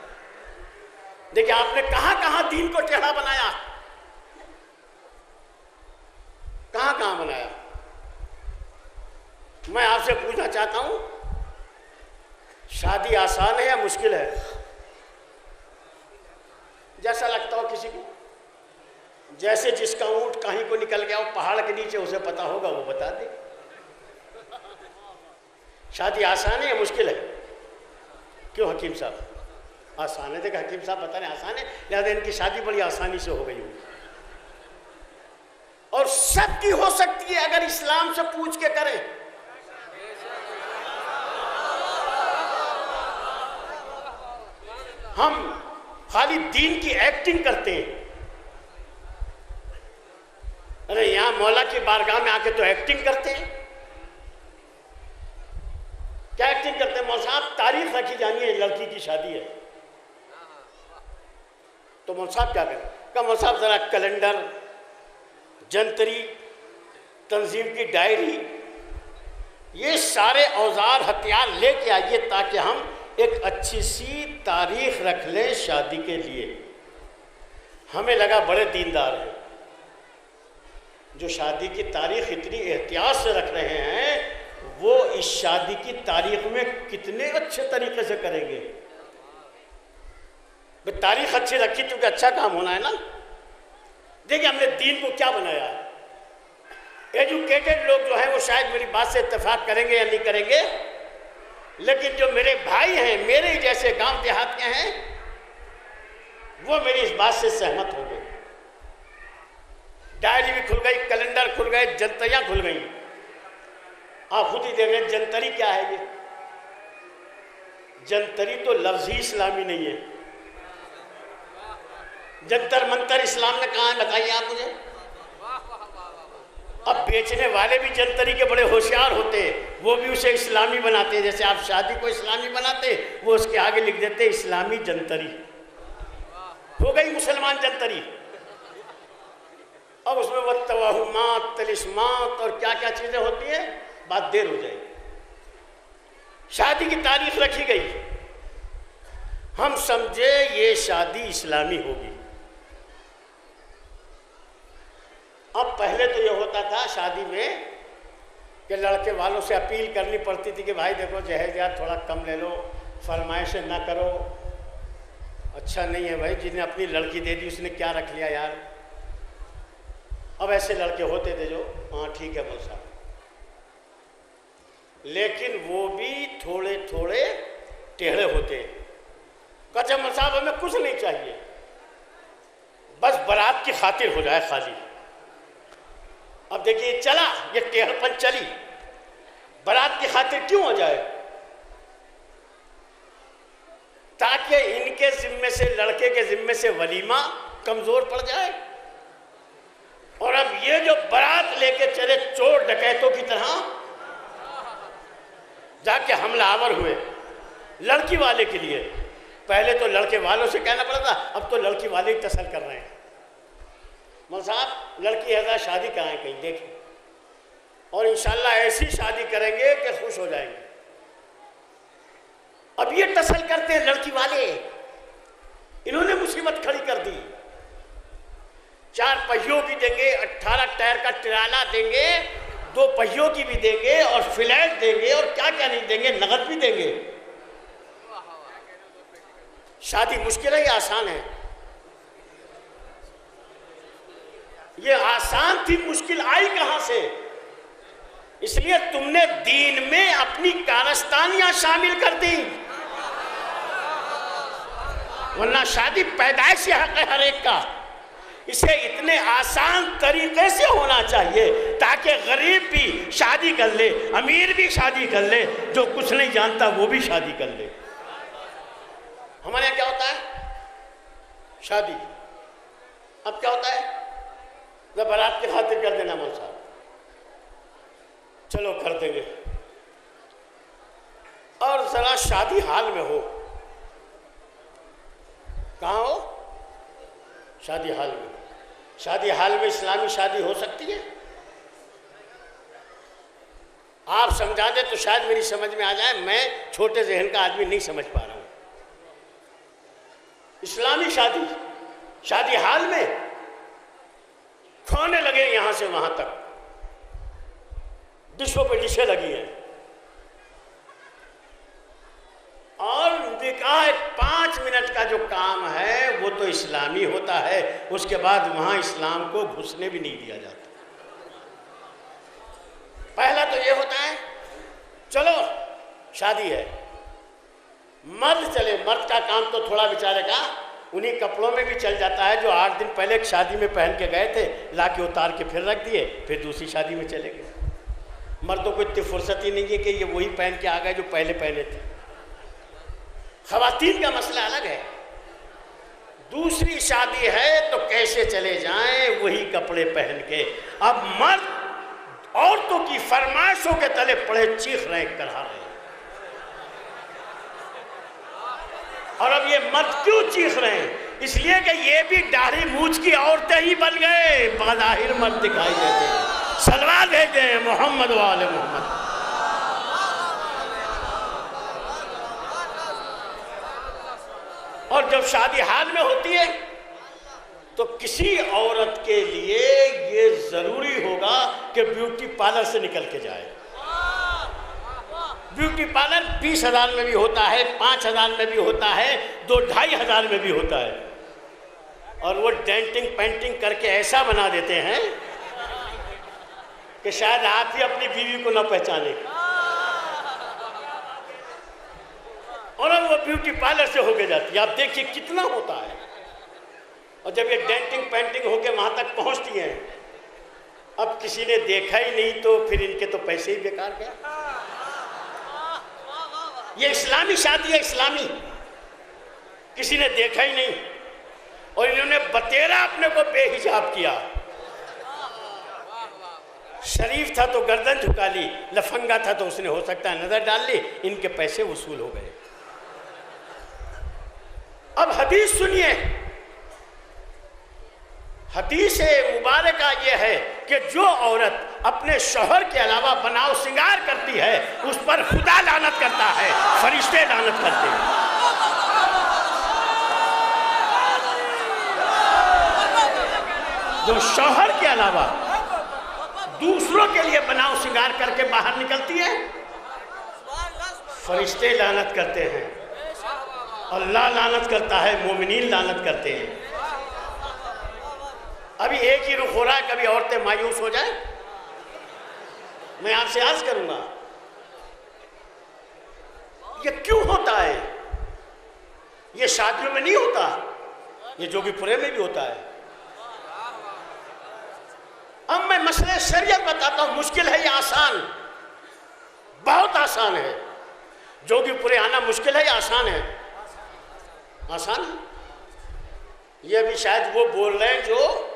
देखिए आपने कहाँ कहाँ दीन को टेढ़ा बनाया, कहाँ कहाँ बनाया। मैं आपसे पूछना चाहता हूँ, शादी आसान है या मुश्किल है? जैसा लगता हो किसी को, जैसे जिसका ऊंट कहीं को निकल गया हो पहाड़ के नीचे, उसे पता होगा वो बता दे। शादी आसान है या मुश्किल है? क्यों हकीम साहब? आसान है। देखा हकीम साहब बता रहे आसान है, लिहाजा इनकी शादी बड़ी आसानी से हो गई होगी। और सबकी हो सकती है अगर इस्लाम से पूछ के करें। हम खाली दीन की एक्टिंग करते हैं। अरे यहां मौला की बारगाह में आके तो एक्टिंग करते हैं। क्या एक्टिंग करते हैं? मौला साहब तारीख रखी जानी है, लड़की की शादी है, तो मौला साहब क्या करें? क्या मौला साहब जरा कैलेंडर, जंतरी, तंजीम की डायरी, ये सारे औजार हथियार लेके आइए ताकि हम एक अच्छी सी तारीख रख लें शादी के लिए। हमें लगा बड़े दीनदार हैं, जो शादी की तारीख इतनी एहतियात से रख रहे हैं, वो इस शादी की तारीख में कितने अच्छे तरीके से करेंगे। तारीख अच्छी रखी क्योंकि अच्छा काम होना है ना। देखिए हमने दीन को क्या बनाया है। एजुकेटेड लोग जो हैं वो शायद मेरी बात से इत्तेफाक करेंगे या नहीं करेंगे, लेकिन जो मेरे भाई हैं, मेरे जैसे गांव देहात के हैं, वो मेरी इस बात से सहमत होंगे। डायरी भी खुल गई, कैलेंडर खुल गए, जंतरियां खुल गई। आप खुद ही देख रहे हैं जंतरी क्या है। ये जंतरी तो लफ्ज ही इस्लामी नहीं है। जंतर मंतर इस्लाम ने कहा है बताइए आप मुझे। अब बेचने वाले भी जंतरी के बड़े होशियार होते हैं, वो भी उसे इस्लामी बनाते हैं। जैसे आप शादी को इस्लामी बनाते, वो उसके आगे लिख देते इस्लामी जंतरी, हो गई मुसलमान जंतरी। अब उसमें वो तवाहुमात, तलिस्मात और क्या क्या चीजें होती हैं, बात देर हो जाएगी। शादी की तारीख रखी गई, हम समझे ये शादी इस्लामी होगी। अब पहले तो ये होता था शादी में कि लड़के वालों से अपील करनी पड़ती थी कि भाई देखो जहेज यार थोड़ा कम ले लो, फरमाइशें ना करो, अच्छा नहीं है भाई, जिन्हें अपनी लड़की दे दी उसने क्या रख लिया यार। अब ऐसे लड़के होते थे जो हाँ ठीक है मौला साहब, लेकिन वो भी थोड़े थोड़े टेढ़े होते। कहते मौला साहब हमें कुछ नहीं चाहिए, बस बारात की खातिर हो जाए खाली। अब देखिए चला, ये टेढ़पन चली, बारात की खातिर क्यों हो जाए? ताकि इनके जिम्मे से, लड़के के जिम्मे से वलीमा कमजोर पड़ जाए। और अब ये जो बारात लेके चले चोर डकैतों की तरह जाके हमलावर हुए लड़की वाले के लिए। पहले तो लड़के वालों से कहना पड़ता, अब तो लड़की वाले ही तसल कर रहे हैं। मौला साहब लड़की है, शादी कहाँ है कहीं देखें, और इंशाल्लाह ऐसी शादी करेंगे कि खुश हो जाएंगे। अब ये तसल करते हैं लड़की वाले, इन्होंने मुसीबत खड़ी कर दी। 4 पहियों की देंगे, 18 टायर का ट्राला देंगे, 2 पहियों की भी देंगे, और फ्लैट देंगे, और क्या क्या नहीं देंगे, नगद भी देंगे। शादी मुश्किल है या आसान है? ये आसान थी, मुश्किल आई कहां से? इसलिए तुमने दीन में अपनी कारस्तानियां शामिल कर दी, वरना शादी पैदाइश हक है हर एक का। इसे इतने आसान तरीके से होना चाहिए ताकि गरीब भी शादी कर ले, अमीर भी शादी कर ले, जो कुछ नहीं जानता वो भी शादी कर ले। हमारे यहाँ क्या होता है? शादी अब क्या होता है? जब बारात की खातिर कर देना मौला साहब, चलो कर देंगे। और जरा शादी हाल में हो, कहाँ हो? शादी हाल में। शादी हाल में इस्लामी शादी हो सकती है? आप समझा दें तो शायद मेरी समझ में आ जाए, मैं छोटे जहन का आदमी नहीं समझ पा रहा हूं। इस्लामी शादी, शादी हाल में खाने लगे यहां से वहां तक, डिशों पे डिशें लगी हैं, और निकाह 5 मिनट का जो काम है वो तो इस्लामी होता है, उसके बाद वहां इस्लाम को घुसने भी नहीं दिया जाता। पहला तो ये होता है, चलो शादी है, मर्द चले, मर्द का काम तो थोड़ा बेचारे का उन्हीं कपड़ों में भी चल जाता है जो 8 दिन पहले एक शादी में पहन के गए थे, ला के उतार के फिर रख दिए, फिर दूसरी शादी में चले गए। मर्दों को इतनी फुर्सत ही नहीं है कि ये वही पहन के आ गए जो पहले पहने थे। खवातीन का मसला अलग है, दूसरी शादी है तो कैसे चले जाएं वही कपड़े पहन के। अब मर्द औरतों की फरमाइशों के तले पड़े चीख रहे, करा रहे। और अब ये मर्द क्यों चीख रहे हैं? इसलिए कि ये भी दाढ़ी मूछ की औरतें ही बन गए, बज़ाहिर मर्द दिखाई देते हैं। सलवार भेज दें मोहम्मद वाले मोहम्मद। और जब शादी हाल में होती है तो किसी औरत के लिए ये जरूरी होगा कि ब्यूटी पार्लर से निकल के जाए। ब्यूटी पार्लर 20,000 में भी होता है, 5,000 में भी होता है, 2-2.5 हज़ार में भी होता है, और वो डेंटिंग पेंटिंग करके ऐसा बना देते हैं कि शायद आप ही अपनी बीवी को न पहचाने। और अब वो ब्यूटी पार्लर से होके जाती है। आप देखिए कितना होता है। और जब ये डेंटिंग पेंटिंग होके वहां तक पहुंचती है, अब किसी ने देखा ही नहीं तो फिर इनके तो पैसे ही बेकार गए। ये इस्लामी शादी है, इस्लामी, किसी ने देखा ही नहीं और इन्होंने बतेरा अपने को बेहिजाब किया। शरीफ था तो गर्दन झुका ली, लफंगा था तो उसने हो सकता है नजर डाल ली, इनके पैसे वसूल हो गए। अब हदीस सुनिए, हदीस मुबारका ये है कि जो औरत अपने शौहर के अलावा बनाव सिंगार करती है उस पर खुदा लानत करता है, फरिश्ते लानत करते हैं। जो शौहर के अलावा दूसरों के लिए बनाव सिंगार करके बाहर निकलती है, फरिश्ते लानत करते हैं, अल्लाह लानत करता है, मोमिनीन लानत करते हैं। अभी एक ही रुख हो रहा है, कभी औरतें मायूस हो जाए। मैं आपसे अर्ज करूंगा, ये क्यों होता है? ये शादियों में नहीं होता, ये जोगीपुरे में भी होता है। अब मैं मसले शरीयत बताता हूं, मुश्किल है या आसान? बहुत आसान है। जोगीपुरे आना मुश्किल है या आसान है? आसान है। ये अभी शायद वो बोल रहे हैं जो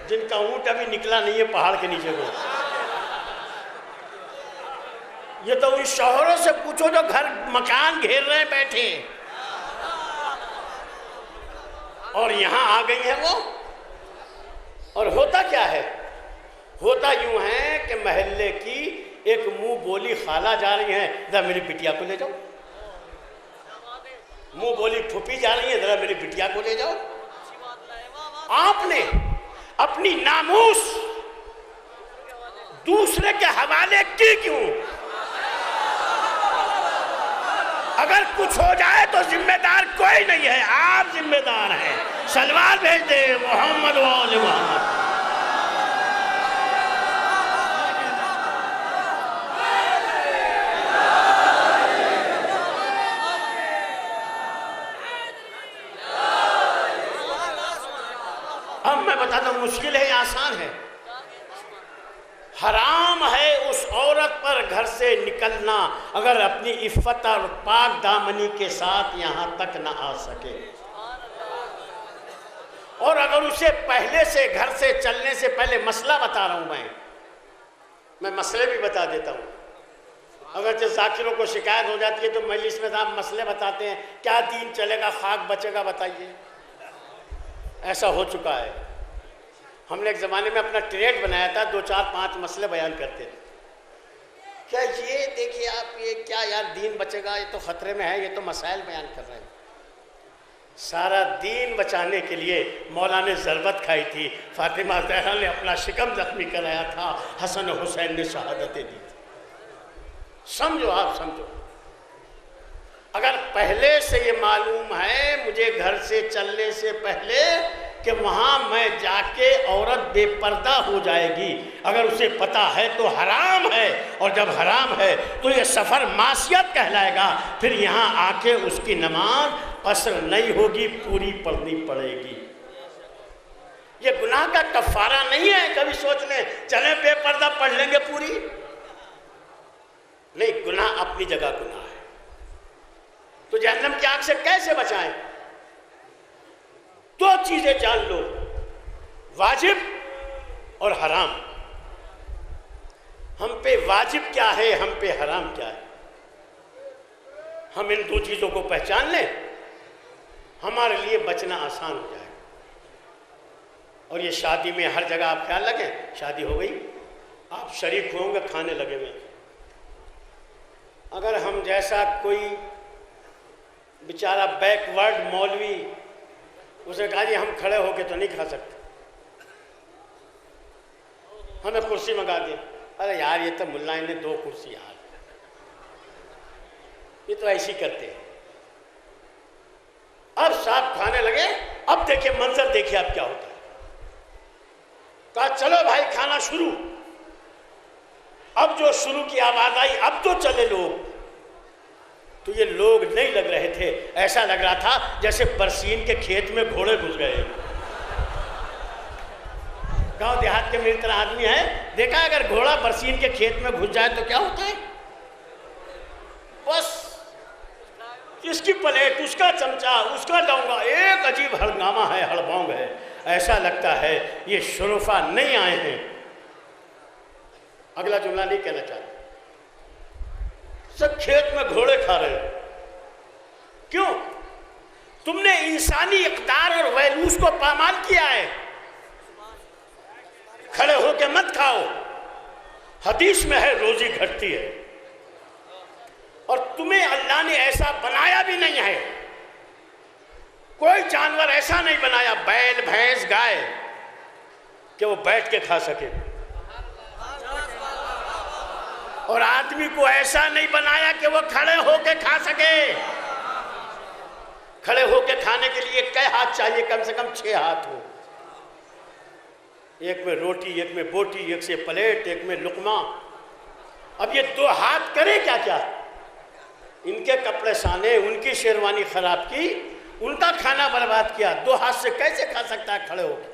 जिनका ऊंट अभी निकला नहीं है पहाड़ के नीचे को। ये तो उन शौहरों से पूछो जो घर मकान घेर रहे हैं बैठे, और यहां आ गई है वो। और होता क्या है? होता यूं है कि महल्ले की एक मुंह बोली खाला जा रही है, जरा मेरी बिटिया को ले जाओ। मुंह बोली फूफी जा रही है, जरा मेरी बिटिया को ले जाओ। आपने अपनी नामूस दूसरे के हवाले की क्यों? अगर कुछ हो जाए तो जिम्मेदार कोई नहीं है, आप जिम्मेदार हैं। सलवार भेज दे मोहम्मद वाले मोहम्मद। अब मैं बताता हूं मुश्किल है या आसान है। हराम है उस औरत पर घर से निकलना अगर अपनी इफ्फत और पाक दामनी के साथ यहां तक न आ सके। और अगर उसे पहले से घर से चलने से पहले मसला बता रहा हूं मैं मसले भी बता देता हूं। अगर जो जाकिरों को शिकायत हो जाती है तो मजलिस में साहब मसले बताते हैं, क्या दीन चलेगा, खाक बचेगा, बताइए। ऐसा हो चुका है। हमने एक ज़माने में अपना ट्रेड बनाया था, 2, 4, 5 मसले बयान करते थे। क्या ये देखिए आप, ये क्या यार दीन बचेगा, ये तो खतरे में है, ये तो मसाइल बयान कर रहे हैं। सारा दीन बचाने के लिए मौला ने ज़रबत खाई थी, फातिमा ज़हरा ने अपना शिकम जख्मी कराया था, हसन हुसैन ने शहादतें दी थी। समझो, आप समझो। अगर पहले से ये मालूम है मुझे घर से चलने से पहले कि वहाँ मैं जाके औरत बेपर्दा हो जाएगी, अगर उसे पता है तो हराम है, और जब हराम है तो ये सफ़र मासियत कहलाएगा, फिर यहाँ आके उसकी नमाज कसर नहीं होगी, पूरी पढ़नी पड़ेगी। ये गुनाह का कफ़ारा नहीं है। कभी सोच लें चले बेपर्दा पढ़ लेंगे पूरी, नहीं, गुनाह अपनी जगह गुनाह है। तो जहन्नम की आग से कैसे बचाएं? दो चीजें जान लो, वाजिब और हराम। हम पे वाजिब क्या है, हम पे हराम क्या है, हम इन दो चीजों को पहचान लें, हमारे लिए बचना आसान हो जाए। और ये शादी में हर जगह आप ख्याल रखें, शादी हो गई, आप शरीक होंगे, खाने लगे हुए, अगर हम जैसा कोई बेचारा बैकवर्ड मौलवी, उसने कहा जी हम खड़े होके तो नहीं खा सकते, हमें कुर्सी मंगा दी। अरे यार ये तो मुल्ला ने दो कुर्सी, यार ये तो ऐसी करते हैं। अब साहब खाने लगे, अब देखिए मंजर देखिए अब क्या होता है। कहा चलो भाई खाना शुरू। अब जो शुरू की आवाज आई, अब तो चले लोग। तो ये लोग नहीं लग रहे थे, ऐसा लग रहा था जैसे बरसीन के खेत में घोड़े घुस गए। गांव देहात के मेरी तरह आदमी है, देखा अगर घोड़ा बरसीन के खेत में घुस जाए तो क्या होता है, बस इसकी प्लेट, उसका चमचा, उसका डोंगा, एक अजीब हड़गामा है, हड़बोंग है। ऐसा लगता है ये शुरूफा नहीं आए हैं। अगला जुमला नहीं कहना चाहता, सब खेत में घोड़े खा रहे हो। क्यों? तुमने इंसानी इक़्तिदार और वैल्यूज को पामाल किया है। खड़े होके मत खाओ, हदीस में है रोजी घटती है, और तुम्हें अल्लाह ने ऐसा बनाया भी नहीं है। कोई जानवर ऐसा नहीं बनाया, बैल भैंस गाय, कि वो बैठ के खा सके, और आदमी को ऐसा नहीं बनाया कि वो खड़े होके खा सके। खड़े होके खाने के लिए कई हाथ चाहिए, कम से कम 6 हाथ हो, एक में रोटी, एक में बोटी, एक से प्लेट, एक में लुकमा। अब ये 2 हाथ करे क्या क्या? इनके कपड़े साने, उनकी शेरवानी खराब की, उनका खाना बर्बाद किया। 2 हाथ से कैसे खा सकता है खड़े होकर?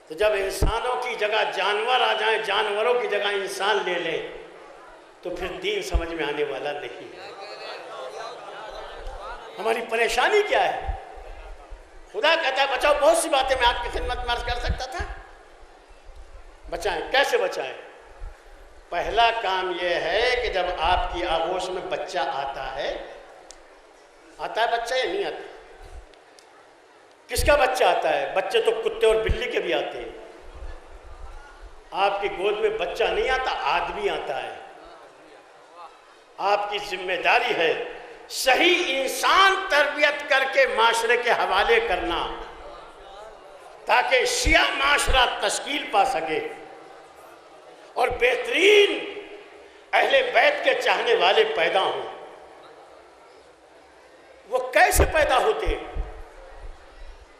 तो जब इंसानों की जगह जानवर आ जाएं, जानवरों की जगह इंसान ले लें, तो फिर दीन समझ में आने वाला नहीं है। हमारी परेशानी क्या है? खुदा कहता है बचाओ। बहुत सी बातें मैं आपकी खिदमत में अर्ज कर सकता था। बचाएं, कैसे बचाएं? पहला काम यह है कि जब आपकी आगोश में बच्चा आता है बच्चा या नहीं आता? किसका बच्चा आता है? बच्चे तो कुत्ते और बिल्ली के भी आते हैं। आपकी गोद में बच्चा नहीं आता, आदमी आता है। आपकी जिम्मेदारी है सही इंसान तरबियत करके माशरे के हवाले करना, ताकि शिया माशरा तश्कील पा सके और बेहतरीन अहले बैत के चाहने वाले पैदा हों। वो कैसे पैदा होते हैं?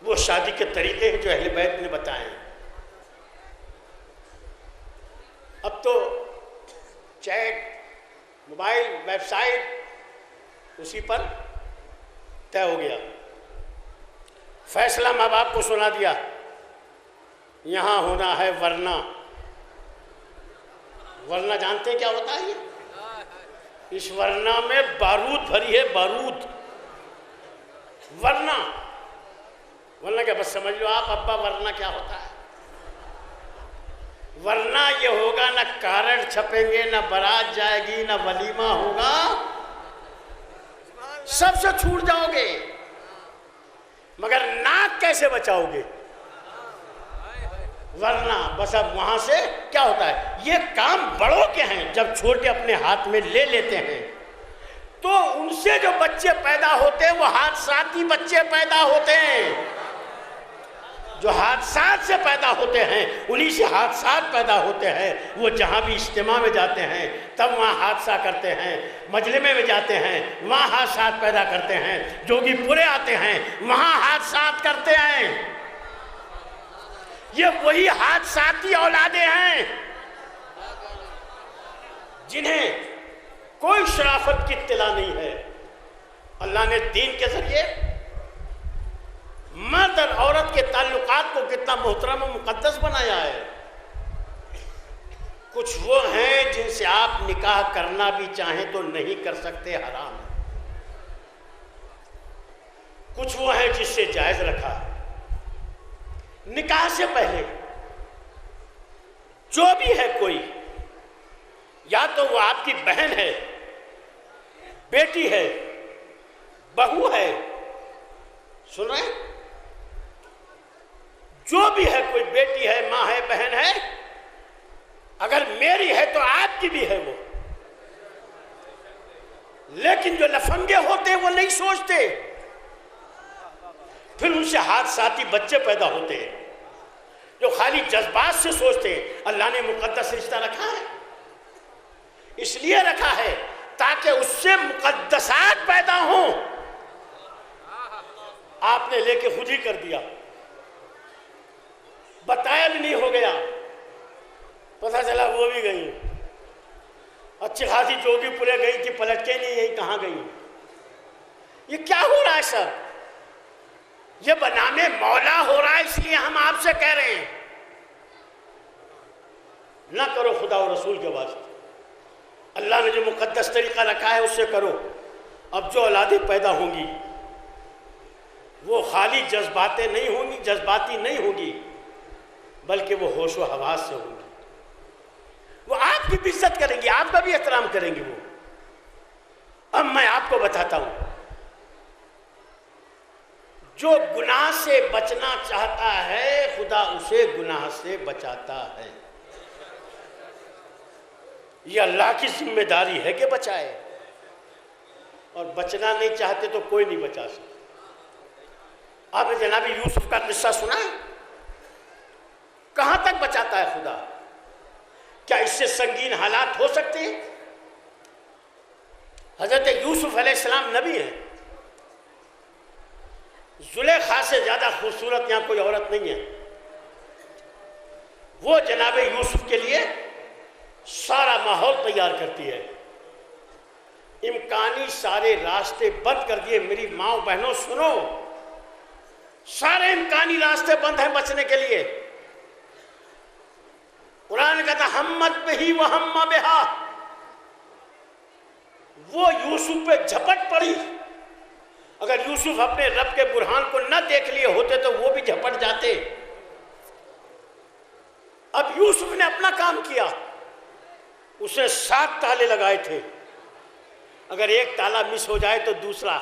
वो शादी के तरीके हैं जो अहले बैत ने बताए हैं। अब तो चैट, मोबाइल, वेबसाइट उसी पर तय हो गया। फैसला माँ बाप को सुना दिया, यहाँ होना है, वरना जानते क्या होता है? इस वरना में बारूद भरी है, बारूद। वरना क्या? बस समझ लो आप अब्बा, वरना क्या होता है? वरना ये होगा, ना कार्ड छपेंगे, ना बारात जाएगी, ना वलीमा होगा, सबसे छूट जाओगे। मगर नाक कैसे बचाओगे? वरना बस अब वहाँ से क्या होता है, ये काम बड़ों के हैं। जब छोटे अपने हाथ में ले लेते हैं तो उनसे जो बच्चे पैदा होते हैं वो हादसाती बच्चे पैदा होते हैं। जो हादसात से पैदा होते हैं उन्हीं से हादसात पैदा होते हैं। वो जहाँ भी इज्तिमा में जाते हैं तब वहाँ हादसा करते हैं, मजलिमे में जाते हैं वहाँ हादसात पैदा करते हैं, जोगी पूरे आते हैं वहाँ हादसात करते हैं। ये वही हादसाती औलादे हैं जिन्हें कोई शराफत की इत्तिला नहीं है। अल्लाह ने दीन के जरिए मर्द और औरत के ताल्लुकात को कितना मोहतरम और मुकद्दस बनाया है। कुछ वो हैं जिनसे आप निकाह करना भी चाहें तो नहीं कर सकते, हराम है। कुछ वो हैं जिससे जायज रखा है। निकाह से पहले जो भी है कोई, या तो वो आपकी बहन है, बेटी है, बहू है, सुन रहे हैं, जो भी है, कोई बेटी है, माँ है, बहन है, अगर मेरी है तो आपकी भी है वो। लेकिन जो लफंगे होते हैं वो नहीं सोचते, फिर उनसे हादसाती बच्चे पैदा होते हैं जो खाली जज्बात से सोचते हैं। अल्लाह ने मुकद्दस रिश्ता रखा है, इसलिए रखा है ताकि उससे मुकद्दसात पैदा हों। आपने लेके खुद ही कर दिया, बताया भी नहीं, हो गया, पता चला वो भी गई, अच्छी खासी जोगीपुरे गई थी, पलट के नहीं यही कहाँ गई। ये क्या हो रहा है सर? ये बनामे मौला हो रहा है, इसलिए हम आपसे कह रहे हैं ना करो खुदा और रसूल के वास्ते। अल्लाह ने जो मुकद्दस तरीका रखा है उससे करो। अब जो औलादें पैदा होंगी वो खाली जज्बातें नहीं होंगी, जज्बाती नहीं होंगी, बल्कि वो होशो हवास से होंगी। वो आपकी भी इज्जत करेंगी, आपका भी एहतराम करेंगी वो। अब मैं आपको बताता हूं, जो गुनाह से बचना चाहता है खुदा उसे गुनाह से बचाता है। ये अल्लाह की जिम्मेदारी है कि बचाए, और बचना नहीं चाहते तो कोई नहीं बचा सकता। आपने जनाब यूसुफ का किस्सा सुना है? कहां तक बचाता है खुदा? क्या इससे संगीन हालात हो सकते हैं? हजरत यूसुफ अलैहिस्सलाम नबी हैं। जुलेखा से ज्यादा खूबसूरत यहां कोई औरत नहीं है। वो जनाब यूसुफ के लिए सारा माहौल तैयार करती है। इम्कानी सारे रास्ते बंद कर दिए। मेरी माओ बहनों सुनो, सारे इम्कानी रास्ते बंद हैं बचने के लिए। कुरान कहता हम्मत बिही व हम्मा बिहा, वो यूसुफ पे झपट पड़ी। अगर यूसुफ अपने रब के बुरहान को न देख लिए होते तो वो भी झपट जाते। अब यूसुफ ने अपना काम किया। उसने 7 ताले लगाए थे। अगर एक ताला मिस हो जाए तो दूसरा,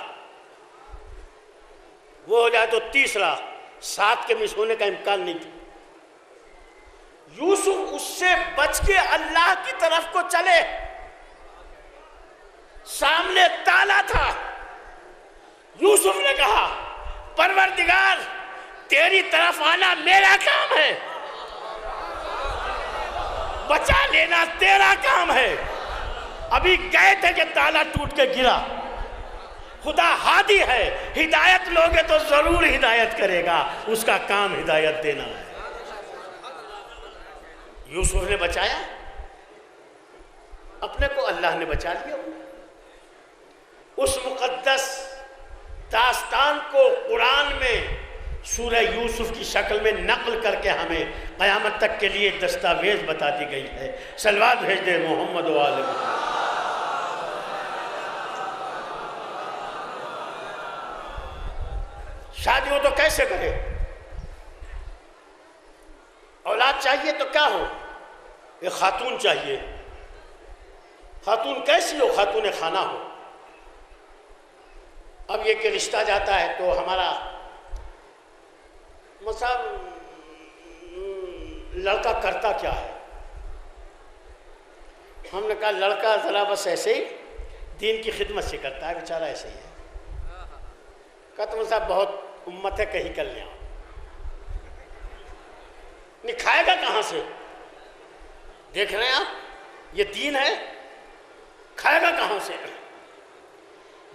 वो हो जाए तो तीसरा, 7 के मिस होने का इम्कान नहीं था। यूसुफ उससे बच के अल्लाह की तरफ को चले। सामने ताला था। यूसुफ ने कहा परवरदिगार तेरी तरफ आना मेरा काम है, बचा लेना तेरा काम है। अभी गए थे कि ताला टूट के गिरा। खुदा हादी है, हिदायत लोगे तो जरूर हिदायत करेगा, उसका काम हिदायत देना है। यूसुफ ने बचाया, अपने को अल्लाह ने बचा लिया। उस मुकद्दस दास्तान को कुरान में सूरह यूसुफ की शक्ल में नकल करके हमें क़यामत तक के लिए दस्तावेज बता दी गई है। सलवात भेज दे मोहम्मद व आले मोहम्मद। शादी हो तो कैसे करे? औलाद चाहिए तो क्या हो? एक खातून चाहिए। खातून कैसी हो? खातून खाना हो। अब ये कि रिश्ता जाता है तो हमारा मतलब लड़का करता क्या है? हमने कहा लड़का ज़रा बस ऐसे ही दीन की खिदमत से करता है, बेचारा ऐसे ही है। कहा तुम साहब बहुत उम्मत है, कहीं कर लिया नहीं, खाएगा कहाँ से? देख रहे हैं आप, ये दीन है, खाएगा कहाँ से?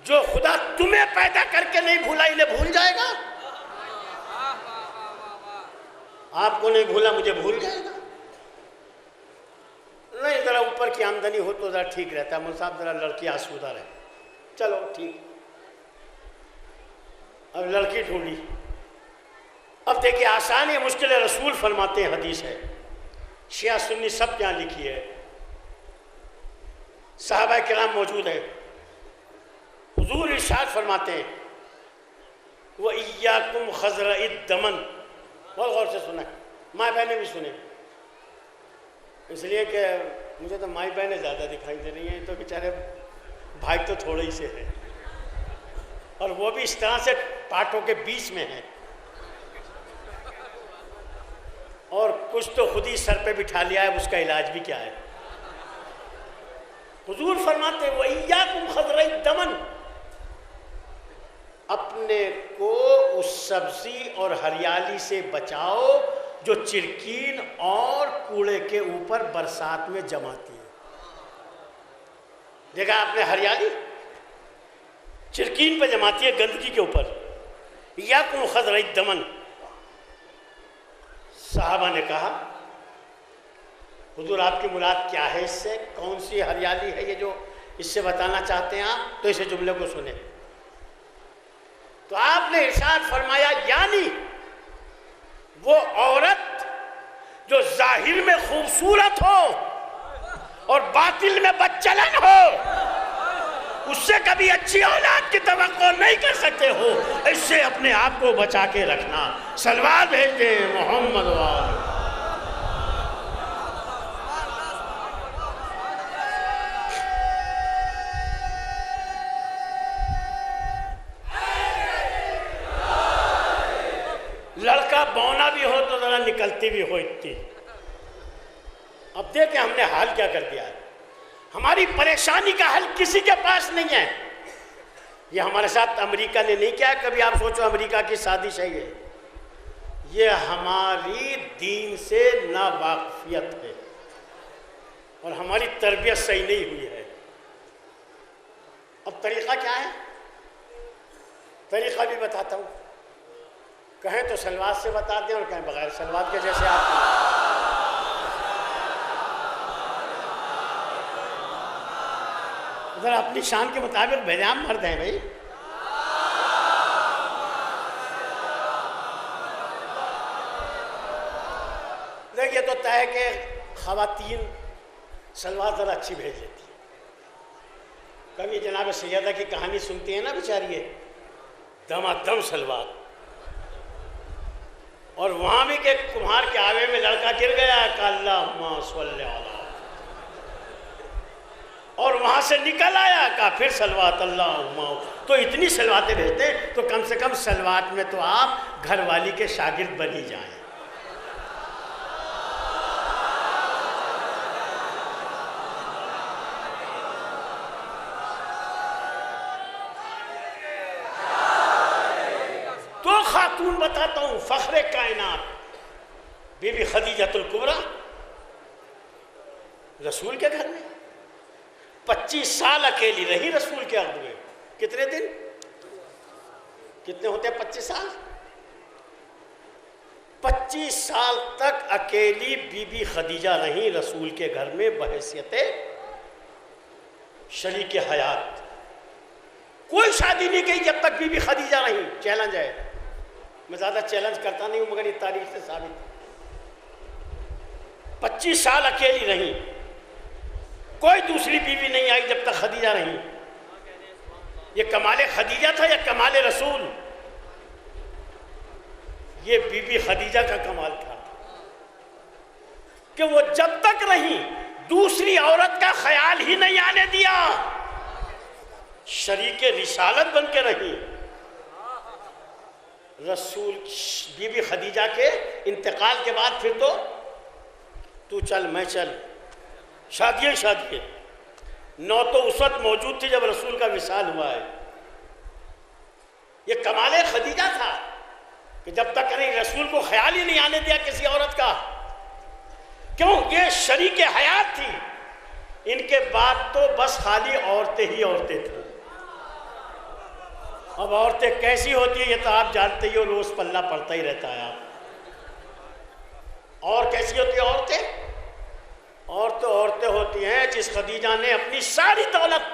जो खुदा तुम्हें पैदा करके नहीं भूला, इन्हें भूल जाएगा? आपको नहीं भूला, मुझे भूल जाएगा? नहीं, ज़रा ऊपर की आमदनी हो तो ज़रा ठीक रहता है। मुझे साहब ज़रा लड़की आसूदा रहे, चलो ठीक। अब लड़की ढूंढी। अब देखिए आसान है मुश्किल है, रसूल फरमाते हैं, हदीस है, शिया सुन्नी सब यहाँ लिखी है, सहाबा किराम मौजूद है। हुजूर इरशाद फरमाते हैं, व इय्याकुम खज़राइद दमन। बहुत गौर से सुना, माँ बहनें भी सुने, इसलिए कि मुझे तो माई बहनें ज़्यादा दिखाई दे रही हैं, तो बेचारे भाई तो थोड़े ही से हैं, और वो भी इस तरह से पाठों के बीच में हैं, और कुछ तो खुद ही सर पे बिठा लिया है, उसका इलाज भी क्या है। हुजूर फरमाते हैं, वइय्याकुम खज़राइद दमन, अपने को उस सब्जी और हरियाली से बचाओ जो चिरकीन और कूड़े के ऊपर बरसात में जमाती है। देखा आपने, हरियाली चिरकीन पे जमाती है, गंदगी के ऊपर। इय्याकुम खज़राइद दमन। साहबा ने कहा, हुजूर आपकी मुराद क्या है इससे? कौन सी हरियाली है ये जो इससे बताना चाहते हैं आप? तो इसे जुमले को सुने। तो आपने इरशाद फरमाया, यानी वो औरत जो जाहिर में खूबसूरत हो और बातिल में बदचलन हो, उससे कभी अच्छी औलाद की तवक्को नहीं कर सकते हो, इससे अपने आप को बचा के रखना। सलवार भेज दे मोहम्मद वाले। लड़का बौना भी हो तो जरा निकलती भी हो इतनी। अब देखें हमने हाल क्या कर दिया है। हमारी परेशानी का हल किसी के पास नहीं है। ये हमारे साथ अमेरिका ने नहीं किया। कभी आप सोचो अमेरिका की साजिश है ये हमारी दीन से नावाकिफियत है और हमारी तरबियत सही नहीं हुई है। अब तरीक़ा क्या है? तरीक़ा भी बताता हूँ। कहें तो सलवार से बता दें और कहें बगैर सलवार के, जैसे आप अगर अपनी शान के मुताबिक बेजाम मर्द हैं भाई। देखिए तो तय के ख़वातीन सलवार ज़रा अच्छी भेज लेती है। कभी जनाब सैयदा की कहानी सुनती है ना बेचारी, दमादम सलवार, और वहाँ भी के कुम्हार के आवे में लड़का गिर गया, अल्लाहुम्मा सल्ली अला, और वहाँ से निकल आया, कहा फिर सलवात अल्लाहुम्मा। तो इतनी सलवातें भेजते हैं, तो कम से कम सलवात में तो आप घरवाली के शागिर्द बनी जाएं। तो खातून बताता हूँ, फख्रे कायनात बीबी खदीजतुल कुबरा रसूल के घर में 25 साल अकेली रही। रसूल के अर्द में कितने दिन, कितने होते हैं 25 साल? 25 साल तक अकेली बीबी खदीजा रही रसूल के घर में बहैसियत शरीक हयात। कोई शादी नहीं की जब तक बीबी खदीजा रही। चैलेंज है, मैं ज़्यादा चैलेंज करता नहीं हूँ मगर ये तारीख से साबित। 25 साल अकेली रही, कोई दूसरी बीवी नहीं आई जब तक खदीजा रही। ये कमाले खदीजा था या कमाले रसूल? ये बीबी खदीजा का कमाल था कि वो जब तक रही दूसरी औरत का ख्याल ही नहीं आने दिया, शरीके रिसालत बन के रही। रसूल बीबी खदीजा के इंतकाल के बाद फिर तो तू चल मैं चल, शादियाँ शादियाँ। 9 तो उस वक्त मौजूद थी जब रसूल का विसाल हुआ है। ये कमाले खदीजा था कि जब तक कहीं रसूल को ख्याल ही नहीं आने दिया किसी औरत का। क्यों? ये शरीके हयात थी। इनके बाद तो बस खाली औरतें ही औरतें थी। अब औरतें कैसी होती है ये तो आप जानते ही हो, रोज पल्ला पड़ता ही रहता है आप। और कैसी होती है औरतें? और तो औरतें होती हैं जिस खदीजा ने अपनी सारी दौलत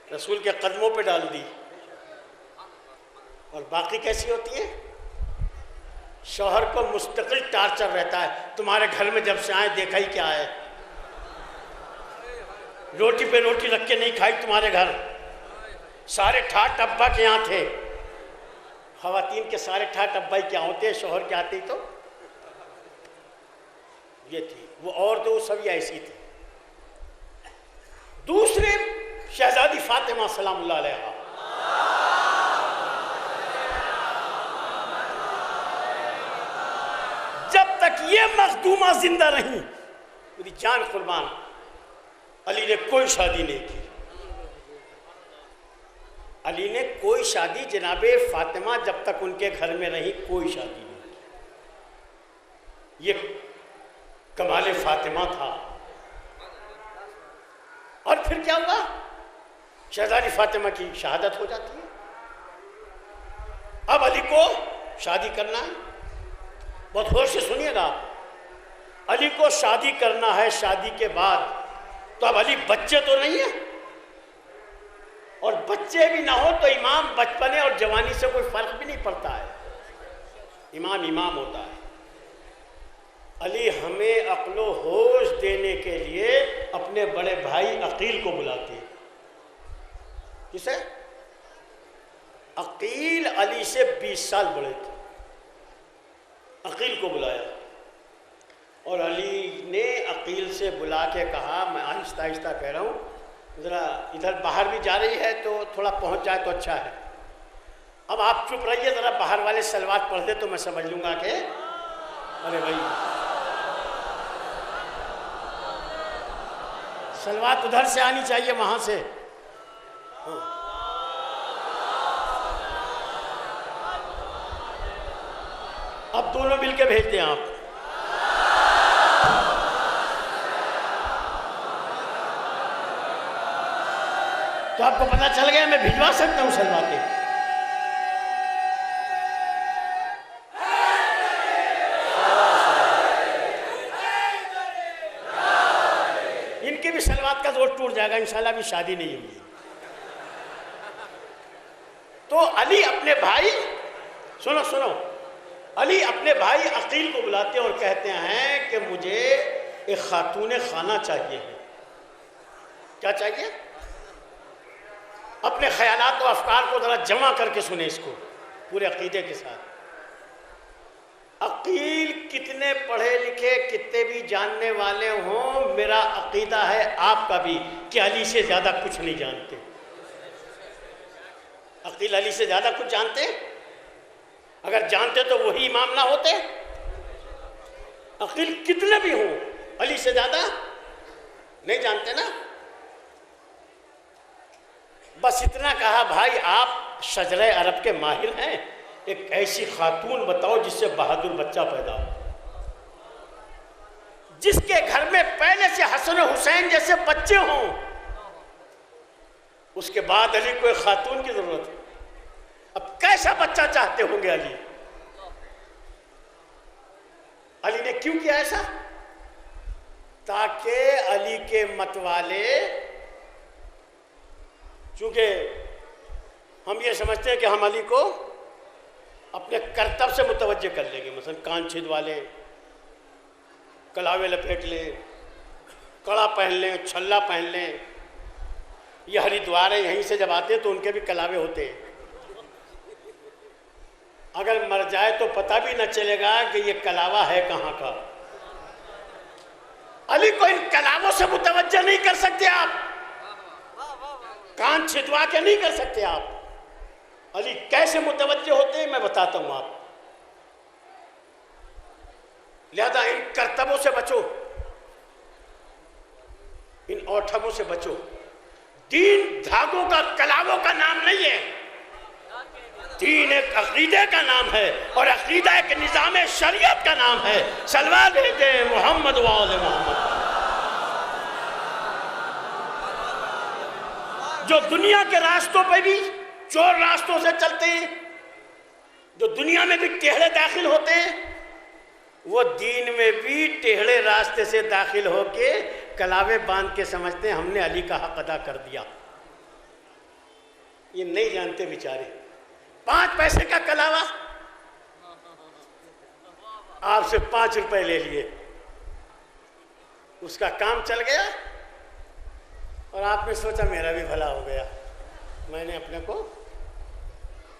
रसूल के कदमों पे डाल दी। और बाकी कैसी होती है? शौहर को मुस्तकिल टार्चर रहता है, तुम्हारे घर में जब से आए देखा ही क्या है, रोटी पे रोटी रख के नहीं खाई तुम्हारे घर, सारे ठाट अब्बा के यहाँ थे। खवातीन के सारे ठाट अब्बा ही क्या होते हैं, शौहर के आते ही तो ये थी वो। और तो सभी ऐसी थी। दूसरे शहजादी फातिमा सलामुल्लाह अलैहा, जब तक ये मखदूमा जिंदा रही, मेरी जान कुर्बान, अली ने कोई शादी नहीं की। अली ने कोई शादी, जनाबे फातिमा जब तक उनके घर में रही कोई शादी नहीं की। ये कमाले फातिमा था। और फिर क्या हुआ? शहजादी फातिमा की शहादत हो जाती है। अब अली को शादी करना है। बहुत होश से सुनिएगा, अली को शादी करना है। शादी के बाद तो अब अली बच्चे तो नहीं है, और बच्चे भी ना हो तो इमाम बचपने और जवानी से कोई फर्क भी नहीं पड़ता है, इमाम इमाम होता है। अली हमें अक्लो होश देने के लिए अपने बड़े भाई अकील को बुलाते हैं। किसे? अकील अली से 20 साल बड़े थे। अकील को बुलाया और अली ने अकील से बुला के कहा, मैं आहिस्ता आहिस्ता कह रहा हूँ, ज़रा इधर बाहर भी जा रही है तो थोड़ा पहुँच जाए तो अच्छा है। अब आप चुप रहिए, ज़रा बाहर वाले सलवात पढ़ दे तो मैं समझ लूँगा कि अरे भाई सलवात उधर से आनी चाहिए, वहाँ से। हाँ। अब दोनों मिलके भेज दें आप। तो आपको पता चल गया मैं भिजवा सकता हूँ सलवातें। इनकी भी सलवात का जोर टूट जाएगा इंशाल्लाह, भी शादी नहीं होगी। तो अली अपने भाई, सुनो सुनो, अली अपने भाई अकील को बुलाते हैं और कहते हैं कि मुझे एक खातून खाना चाहिए है। क्या चाहिए? अपने ख्यालात और अफकार को ज़रा जमा करके सुने इसको पूरे अकीदे के साथ। अकील कितने पढ़े लिखे, कितने भी जानने वाले हों, मेरा अकीदा है आपका भी कि अली से ज़्यादा कुछ नहीं जानते। अकील अली से ज़्यादा कुछ जानते? अगर जानते तो वही इमाम ना होते। अकील कितने भी हों, अली से ज़्यादा नहीं जानते ना। बस इतना कहा, भाई आप शजरे अरब के माहिर हैं, एक ऐसी खातून बताओ जिससे बहादुर बच्चा पैदा हो, जिसके घर में पहले से हसन हुसैन जैसे बच्चे हों। उसके बाद अली को एक खातून की जरूरत है। अब कैसा बच्चा चाहते होंगे अली? अली ने क्यों किया ऐसा? ताकि अली के मतवाले, चूंकि हम ये समझते हैं कि हम अली को अपने कर्तव्य से मुतवज्जे कर लेंगे, मसलन कान छिदवाले, कलावे लपेट लें, कड़ा पहन लें, छल्ला पहन लें। ये हरिद्वार है, यहीं से जब आते हैं तो उनके भी कलावे होते हैं। अगर मर जाए तो पता भी न चलेगा कि ये कलावा है कहाँ का। अली को इन कलावों से मुतवज्जे नहीं कर सकते आप, कान छिदवा के नहीं कर सकते आप। अली कैसे मुतवज्जे होते हैं मैं बताता हूं आप। लिहाजा इन करतबों से बचो। इन और ठगों से बचो। दीन धागों का, कलावों का नाम नहीं है। दीन एक अकीदे का नाम है और अकीदा एक निज़ाम शरीयत का नाम है। सल्लल्लाहु अलैहि मोहम्मद व आले मोहम्मद। जो दुनिया के रास्तों पे भी चोर रास्तों से चलते हैं, जो दुनिया में भी टेढ़े दाखिल होते हैं, वो दीन में भी टेढ़े रास्ते से दाखिल होके कलावे बांध के समझते हैं हमने अली का हक अदा कर दिया। ये नहीं जानते बेचारे। 5 पैसे का कलावा आपसे 5 रुपए ले लिए, उसका काम चल गया और आपने सोचा मेरा भी भला हो गया। मैंने अपने को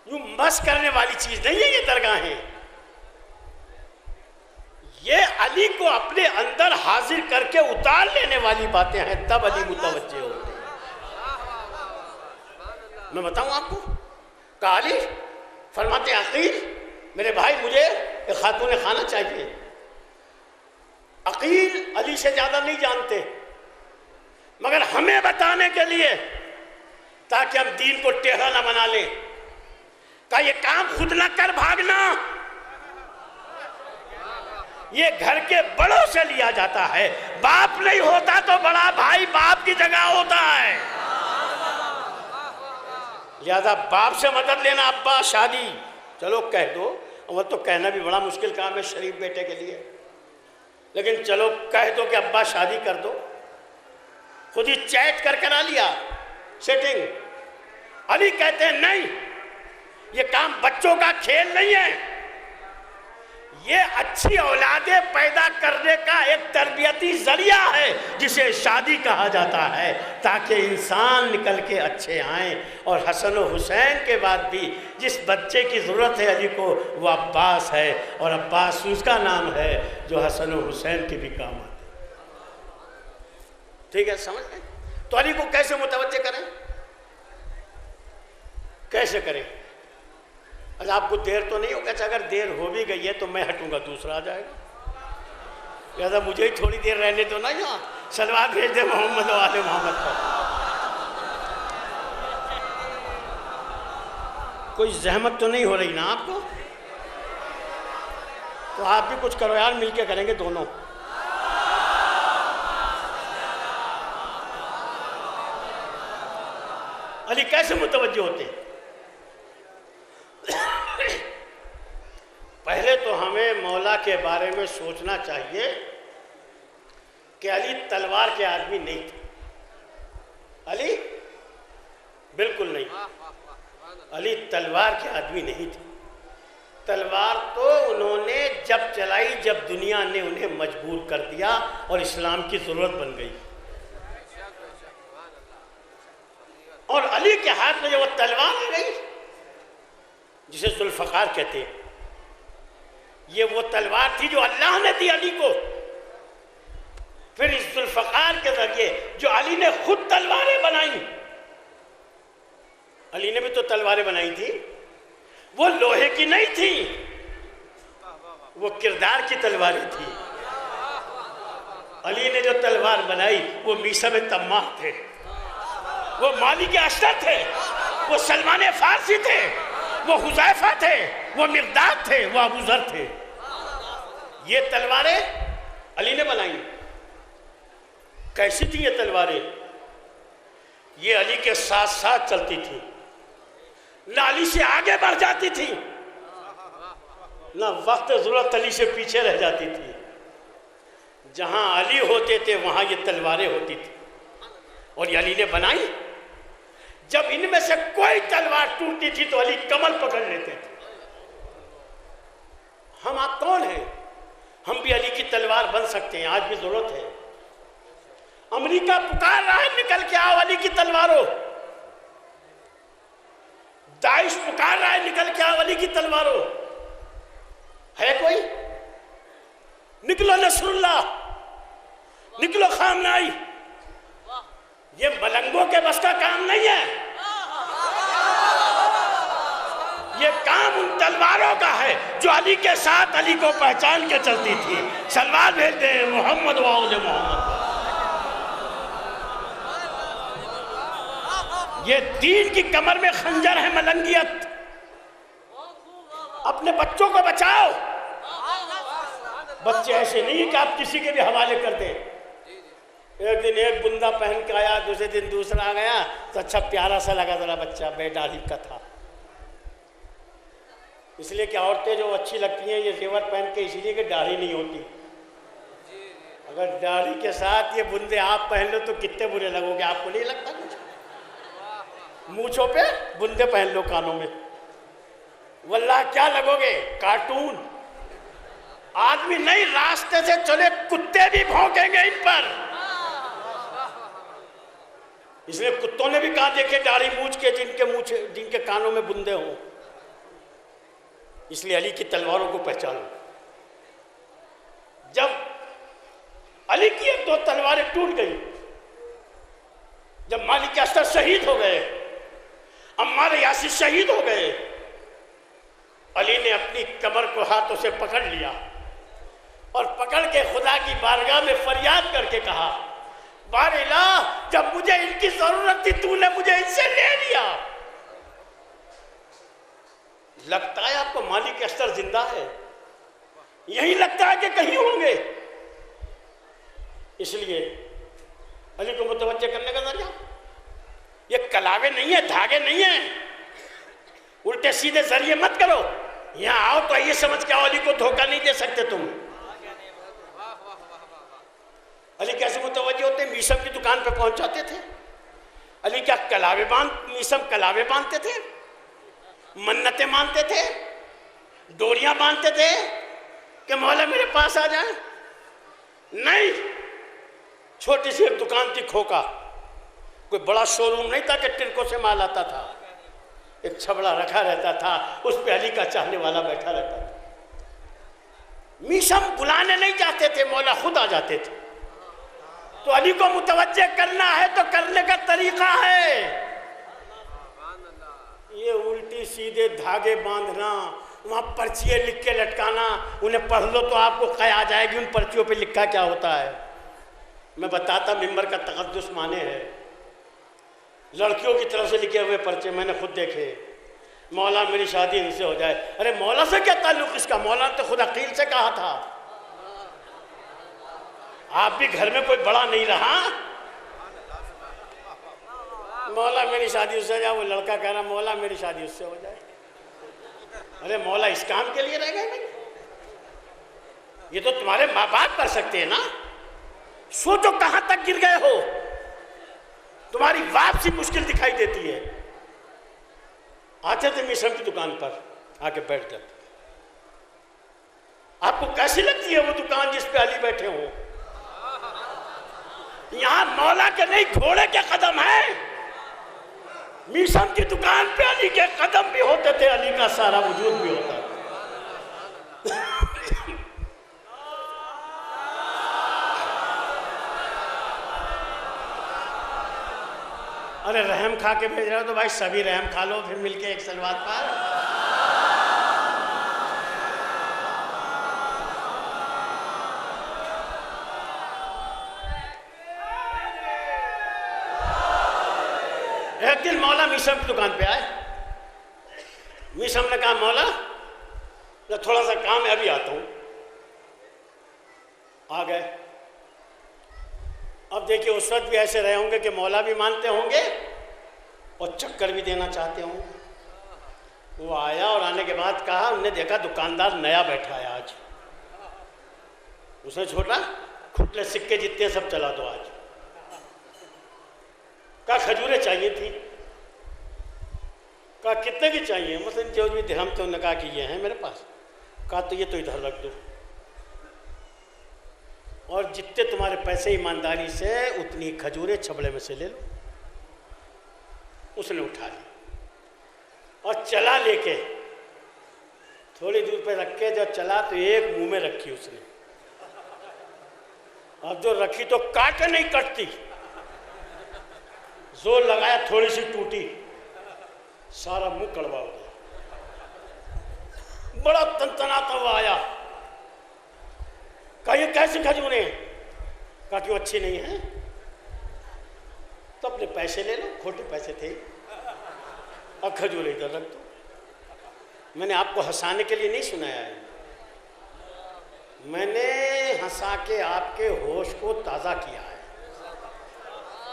यूं मस करने वाली चीज नहीं है ये दरगाहें। ये अली को अपने अंदर हाजिर करके उतार लेने वाली बातें हैं, तब अली मुतवज्जे होते हैं। मैं बताऊं आपको, अली फरमाते अकील मेरे भाई मुझे एक खातून खाना चाहिए। अकील अली से ज्यादा नहीं जानते, मगर हमें बताने के लिए ताकि हम दीन को टेढ़ा ना बना लें, का ये काम खुद ना कर भागना, ये घर के बड़ों से लिया जाता है। बाप नहीं होता तो बड़ा भाई बाप की जगह होता है। लिहाजा बाप से मदद लेना। अब्बा शादी, चलो कह दो, और तो कहना भी बड़ा मुश्किल काम है शरीफ बेटे के लिए, लेकिन चलो कह दो कि अब्बा शादी कर दो। खुद ही चैट कर करा लिया सेटिंग। अली कहते हैं नहीं, ये काम बच्चों का खेल नहीं है, ये अच्छी औलादे पैदा करने का एक तरबियती जरिया है जिसे शादी कहा जाता है, ताकि इंसान निकल के अच्छे आएँ। और हसन और हुसैन के बाद भी जिस बच्चे की ज़रूरत है अली को, वो अब्बास है, और अब्बास उसका नाम है जो हसन और हुसैन के भी काम आते। ठीक है, समझ गए? तो अली को कैसे मुतवज्जे करें, कैसे करें? अच्छा आपको देर तो नहीं होगा? अच्छा अगर देर हो भी गई है तो मैं हटूंगा, दूसरा आ जाएगा। लिहाजा मुझे ही थोड़ी देर रहने दो ना, यहाँ सलवात भेज दे मोहम्मद वाले मोहम्मद पर। कोई जहमत तो नहीं हो रही ना आपको? तो आप भी कुछ करो यार, मिलके करेंगे दोनों। अली कैसे मुतवज्जे होते हैं? पहले तो हमें मौला के बारे में सोचना चाहिए कि अली तलवार के आदमी नहीं थे। अली बिल्कुल नहीं, अली तलवार के आदमी नहीं थे। तलवार तो उन्होंने जब चलाई जब दुनिया ने उन्हें मजबूर कर दिया और इस्लाम की ज़रूरत बन गई। और अली के हाथ में जब वो तलवार आ गई जिसे जुल्फ़कार कहते हैं, ये वो तलवार थी जो अल्लाह ने दी अली को। फिर इस जुल्फ़कार के जरिए जो अली ने खुद तलवारें बनाई, अली ने भी तो तलवारें बनाई थी, वो लोहे की नहीं थी, वो किरदार की तलवारें थी। अली ने जो तलवार बनाई वो मीसा में तम्माह थे, वो माली के अशरफ थे, वो सलमान फारसी थे, वो हुज़ैफा थे, वो मिक़दाद थे, वो अबू ज़र थे। ये तलवारें अली ने बनाई। कैसी थी ये तलवारें? ये अली के साथ साथ चलती थी, ना अली से आगे बढ़ जाती थी, ना वक्त ज़रूरत अली से पीछे रह जाती थी। जहां अली होते थे वहां ये तलवारें होती थी और ये अली ने बनाई। जब इनमें से कोई तलवार टूटती थी तो अली कमल पकड़ लेते थे। हम आप कौन हैं? हम भी अली की तलवार बन सकते हैं, आज भी जरूरत है। अमेरिका पुकार रहा है निकल के आओ अली की तलवारों, दाइश पुकार रहा है निकल के आओ अली की तलवारों। है कोई? निकलो नसरुल्लाह, निकलो खामनाई। ये मलंगों के बस का काम नहीं है, ये काम उन तलवारों का है जो अली के साथ अली को पहचान के चलती थी। सलवार भेज दे मोहम्मद वाले मोहम्मद। ये दीन की कमर में खंजर है मलंगियत। अपने बच्चों को बचाओ। बच्चे ऐसे नहीं कि आप किसी के भी हवाले कर दें। एक दिन एक बुंदा पहन के आया, दूसरे दिन दूसरा आ गया, तो अच्छा प्यारा सा लगा जरा बच्चा, बेदाढ़ी का था। इसलिए कि औरतें जो अच्छी लगती हैं ये जेवर पहन के, इसलिए कि दाढ़ी नहीं होती। अगर दाढ़ी के साथ ये बुंदे आप पहन लो तो कितने बुरे लगोगे, आपको नहीं लगता कुछ? मूंछों पे बुंदे पहन लो, कानों में, वल्लाह क्या लगोगे, कार्टून। आदमी नहीं, रास्ते से चले कुत्ते भी भौंकेंगे इन पर। इसलिए कुत्तों ने भी कहा देखे दाढ़ी मूछ के जिनके कानों में बुंदे हों। इसलिए अली की तलवारों को पहचानो। जब अली की एक दो तलवारें टूट गई, जब मालिक अस्तर शहीद हो गए, अम्मार यासिर शहीद हो गए, अली ने अपनी कमर को हाथों से पकड़ लिया और पकड़ के खुदा की बारगाह में फरियाद करके कहा, बार इलाह, जब मुझे इनकी जरूरत थी तूने मुझे इनसे ले लिया। लगता है आपको मालिक अस्तर जिंदा है? यही लगता है कि कहीं होंगे। इसलिए अली को मुतवज्जे करने का जरिया ये कलावे नहीं है, धागे नहीं है। उल्टे सीधे जरिए मत करो। यहां आओ तो ये समझ के आओ, अली को धोखा नहीं दे सकते तुम। अली कैसे मुतवज्जे होते? मीसम की दुकान पे पहुंच जाते थे। अली क्या मीसम कलावे बांधते थे, मन्नतें मानते थे, डोरियां बांधते थे कि मौला मेरे पास आ जाए? नहीं, छोटी सी एक दुकान थी खोका, कोई बड़ा शोरूम नहीं था कि टिरकों से माल आता था। एक छबड़ा रखा रहता था, उस पे अली का चाहने वाला बैठा रहता था। मीसम बुलाने नहीं जाते थे, मौला खुद आ जाते थे। तो अली को मुतवज्जे करना है तो करने का तरीका है, ये उल्टी सीधे धागे बांधना, वहां पर्चियां लिख के लटकाना, उन्हें पढ़ लो तो आपको क़य आ जाएगी उन पर्चियों पे लिखा क्या होता है। मैं बताता, मिंबर का तक़द्दुस माने है। लड़कियों की तरफ से लिखे हुए पर्चे मैंने खुद देखे, मौला मेरी शादी इनसे हो जाए। अरे मौला से क्या ताल्लुक़ इसका? मौला ने तो खुद अकील से कहा था। आप भी घर में कोई बड़ा नहीं रहा, मौला मेरी शादी उससे हो जाए। वो लड़का कह रहा मौला मेरी शादी उससे हो जाए। अरे मौला इस काम के लिए रह गए भाई? ये तो तुम्हारे माँ बाप कर सकते हैं ना। सोचो कहां तक गिर गए हो। तुम्हारी वापसी मुश्किल दिखाई देती है। आते थे मिशन की दुकान पर, आके बैठ जाते। आपको कैसी लगती है वो दुकान जिस पे अली बैठे हो? यहां मौला के नहीं घोड़े के कदम है। मिशन की दुकान पे अली के कदम भी होते थे, अली का सारा वजूद भी होता था। अरे रहम खा के भेज रहे हो तो भाई सभी रहम खा लो, फिर मिलके एक सलवात पर। एक दिन मौला मीसम की दुकान पे आए। मीसम ने कहा मौला थोड़ा सा काम है, अभी आता हूं। आ गए। अब देखिए उस वक्त भी ऐसे रहे होंगे कि मौला भी मानते होंगे और चक्कर भी देना चाहते होंगे। वो आया और आने के बाद कहा, उन्हें देखा दुकानदार नया बैठा है आज। उसने छोटा खुटले सिक्के जितने सब चला दो आज। कहा खजूरें चाहिए थी। कहा कितने की चाहिए? मतलब जो भी दिरहम थे, उन्होंने कहा कि ये हैं मेरे पास। कहा तो ये तो इधर रख दो, और जितने तुम्हारे पैसे ईमानदारी से उतनी खजूरें छबड़े में से ले लो। उसने उठा ली और चला लेके थोड़ी दूर पे रख के जब चला तो एक मुंह में रखी उसने। अब जो रखी तो काट नहीं कटती, जोर लगाया थोड़ी सी टूटी, सारा मुंह कड़वा हो गया। बड़ा तनतनाता हुआ आया। कहा ये कैसी खजूरें? कहा कि वो अच्छी नहीं है तो अपने पैसे ले लो, खोटे पैसे थे। और खजूर इधर रख दो। मैंने आपको हंसाने के लिए नहीं सुनाया है, मैंने हंसा के आपके होश को ताज़ा किया है।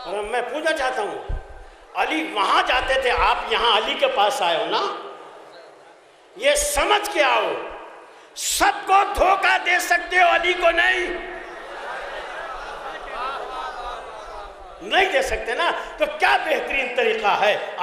और मैं पूछना चाहता हूँ, अली वहाँ जाते थे, आप यहाँ अली के पास आए हो ना, ये समझ के आओ, सबको धोखा दे सकते हो, अली को नहीं दे सकते ना। तो क्या बेहतरीन तरीका है।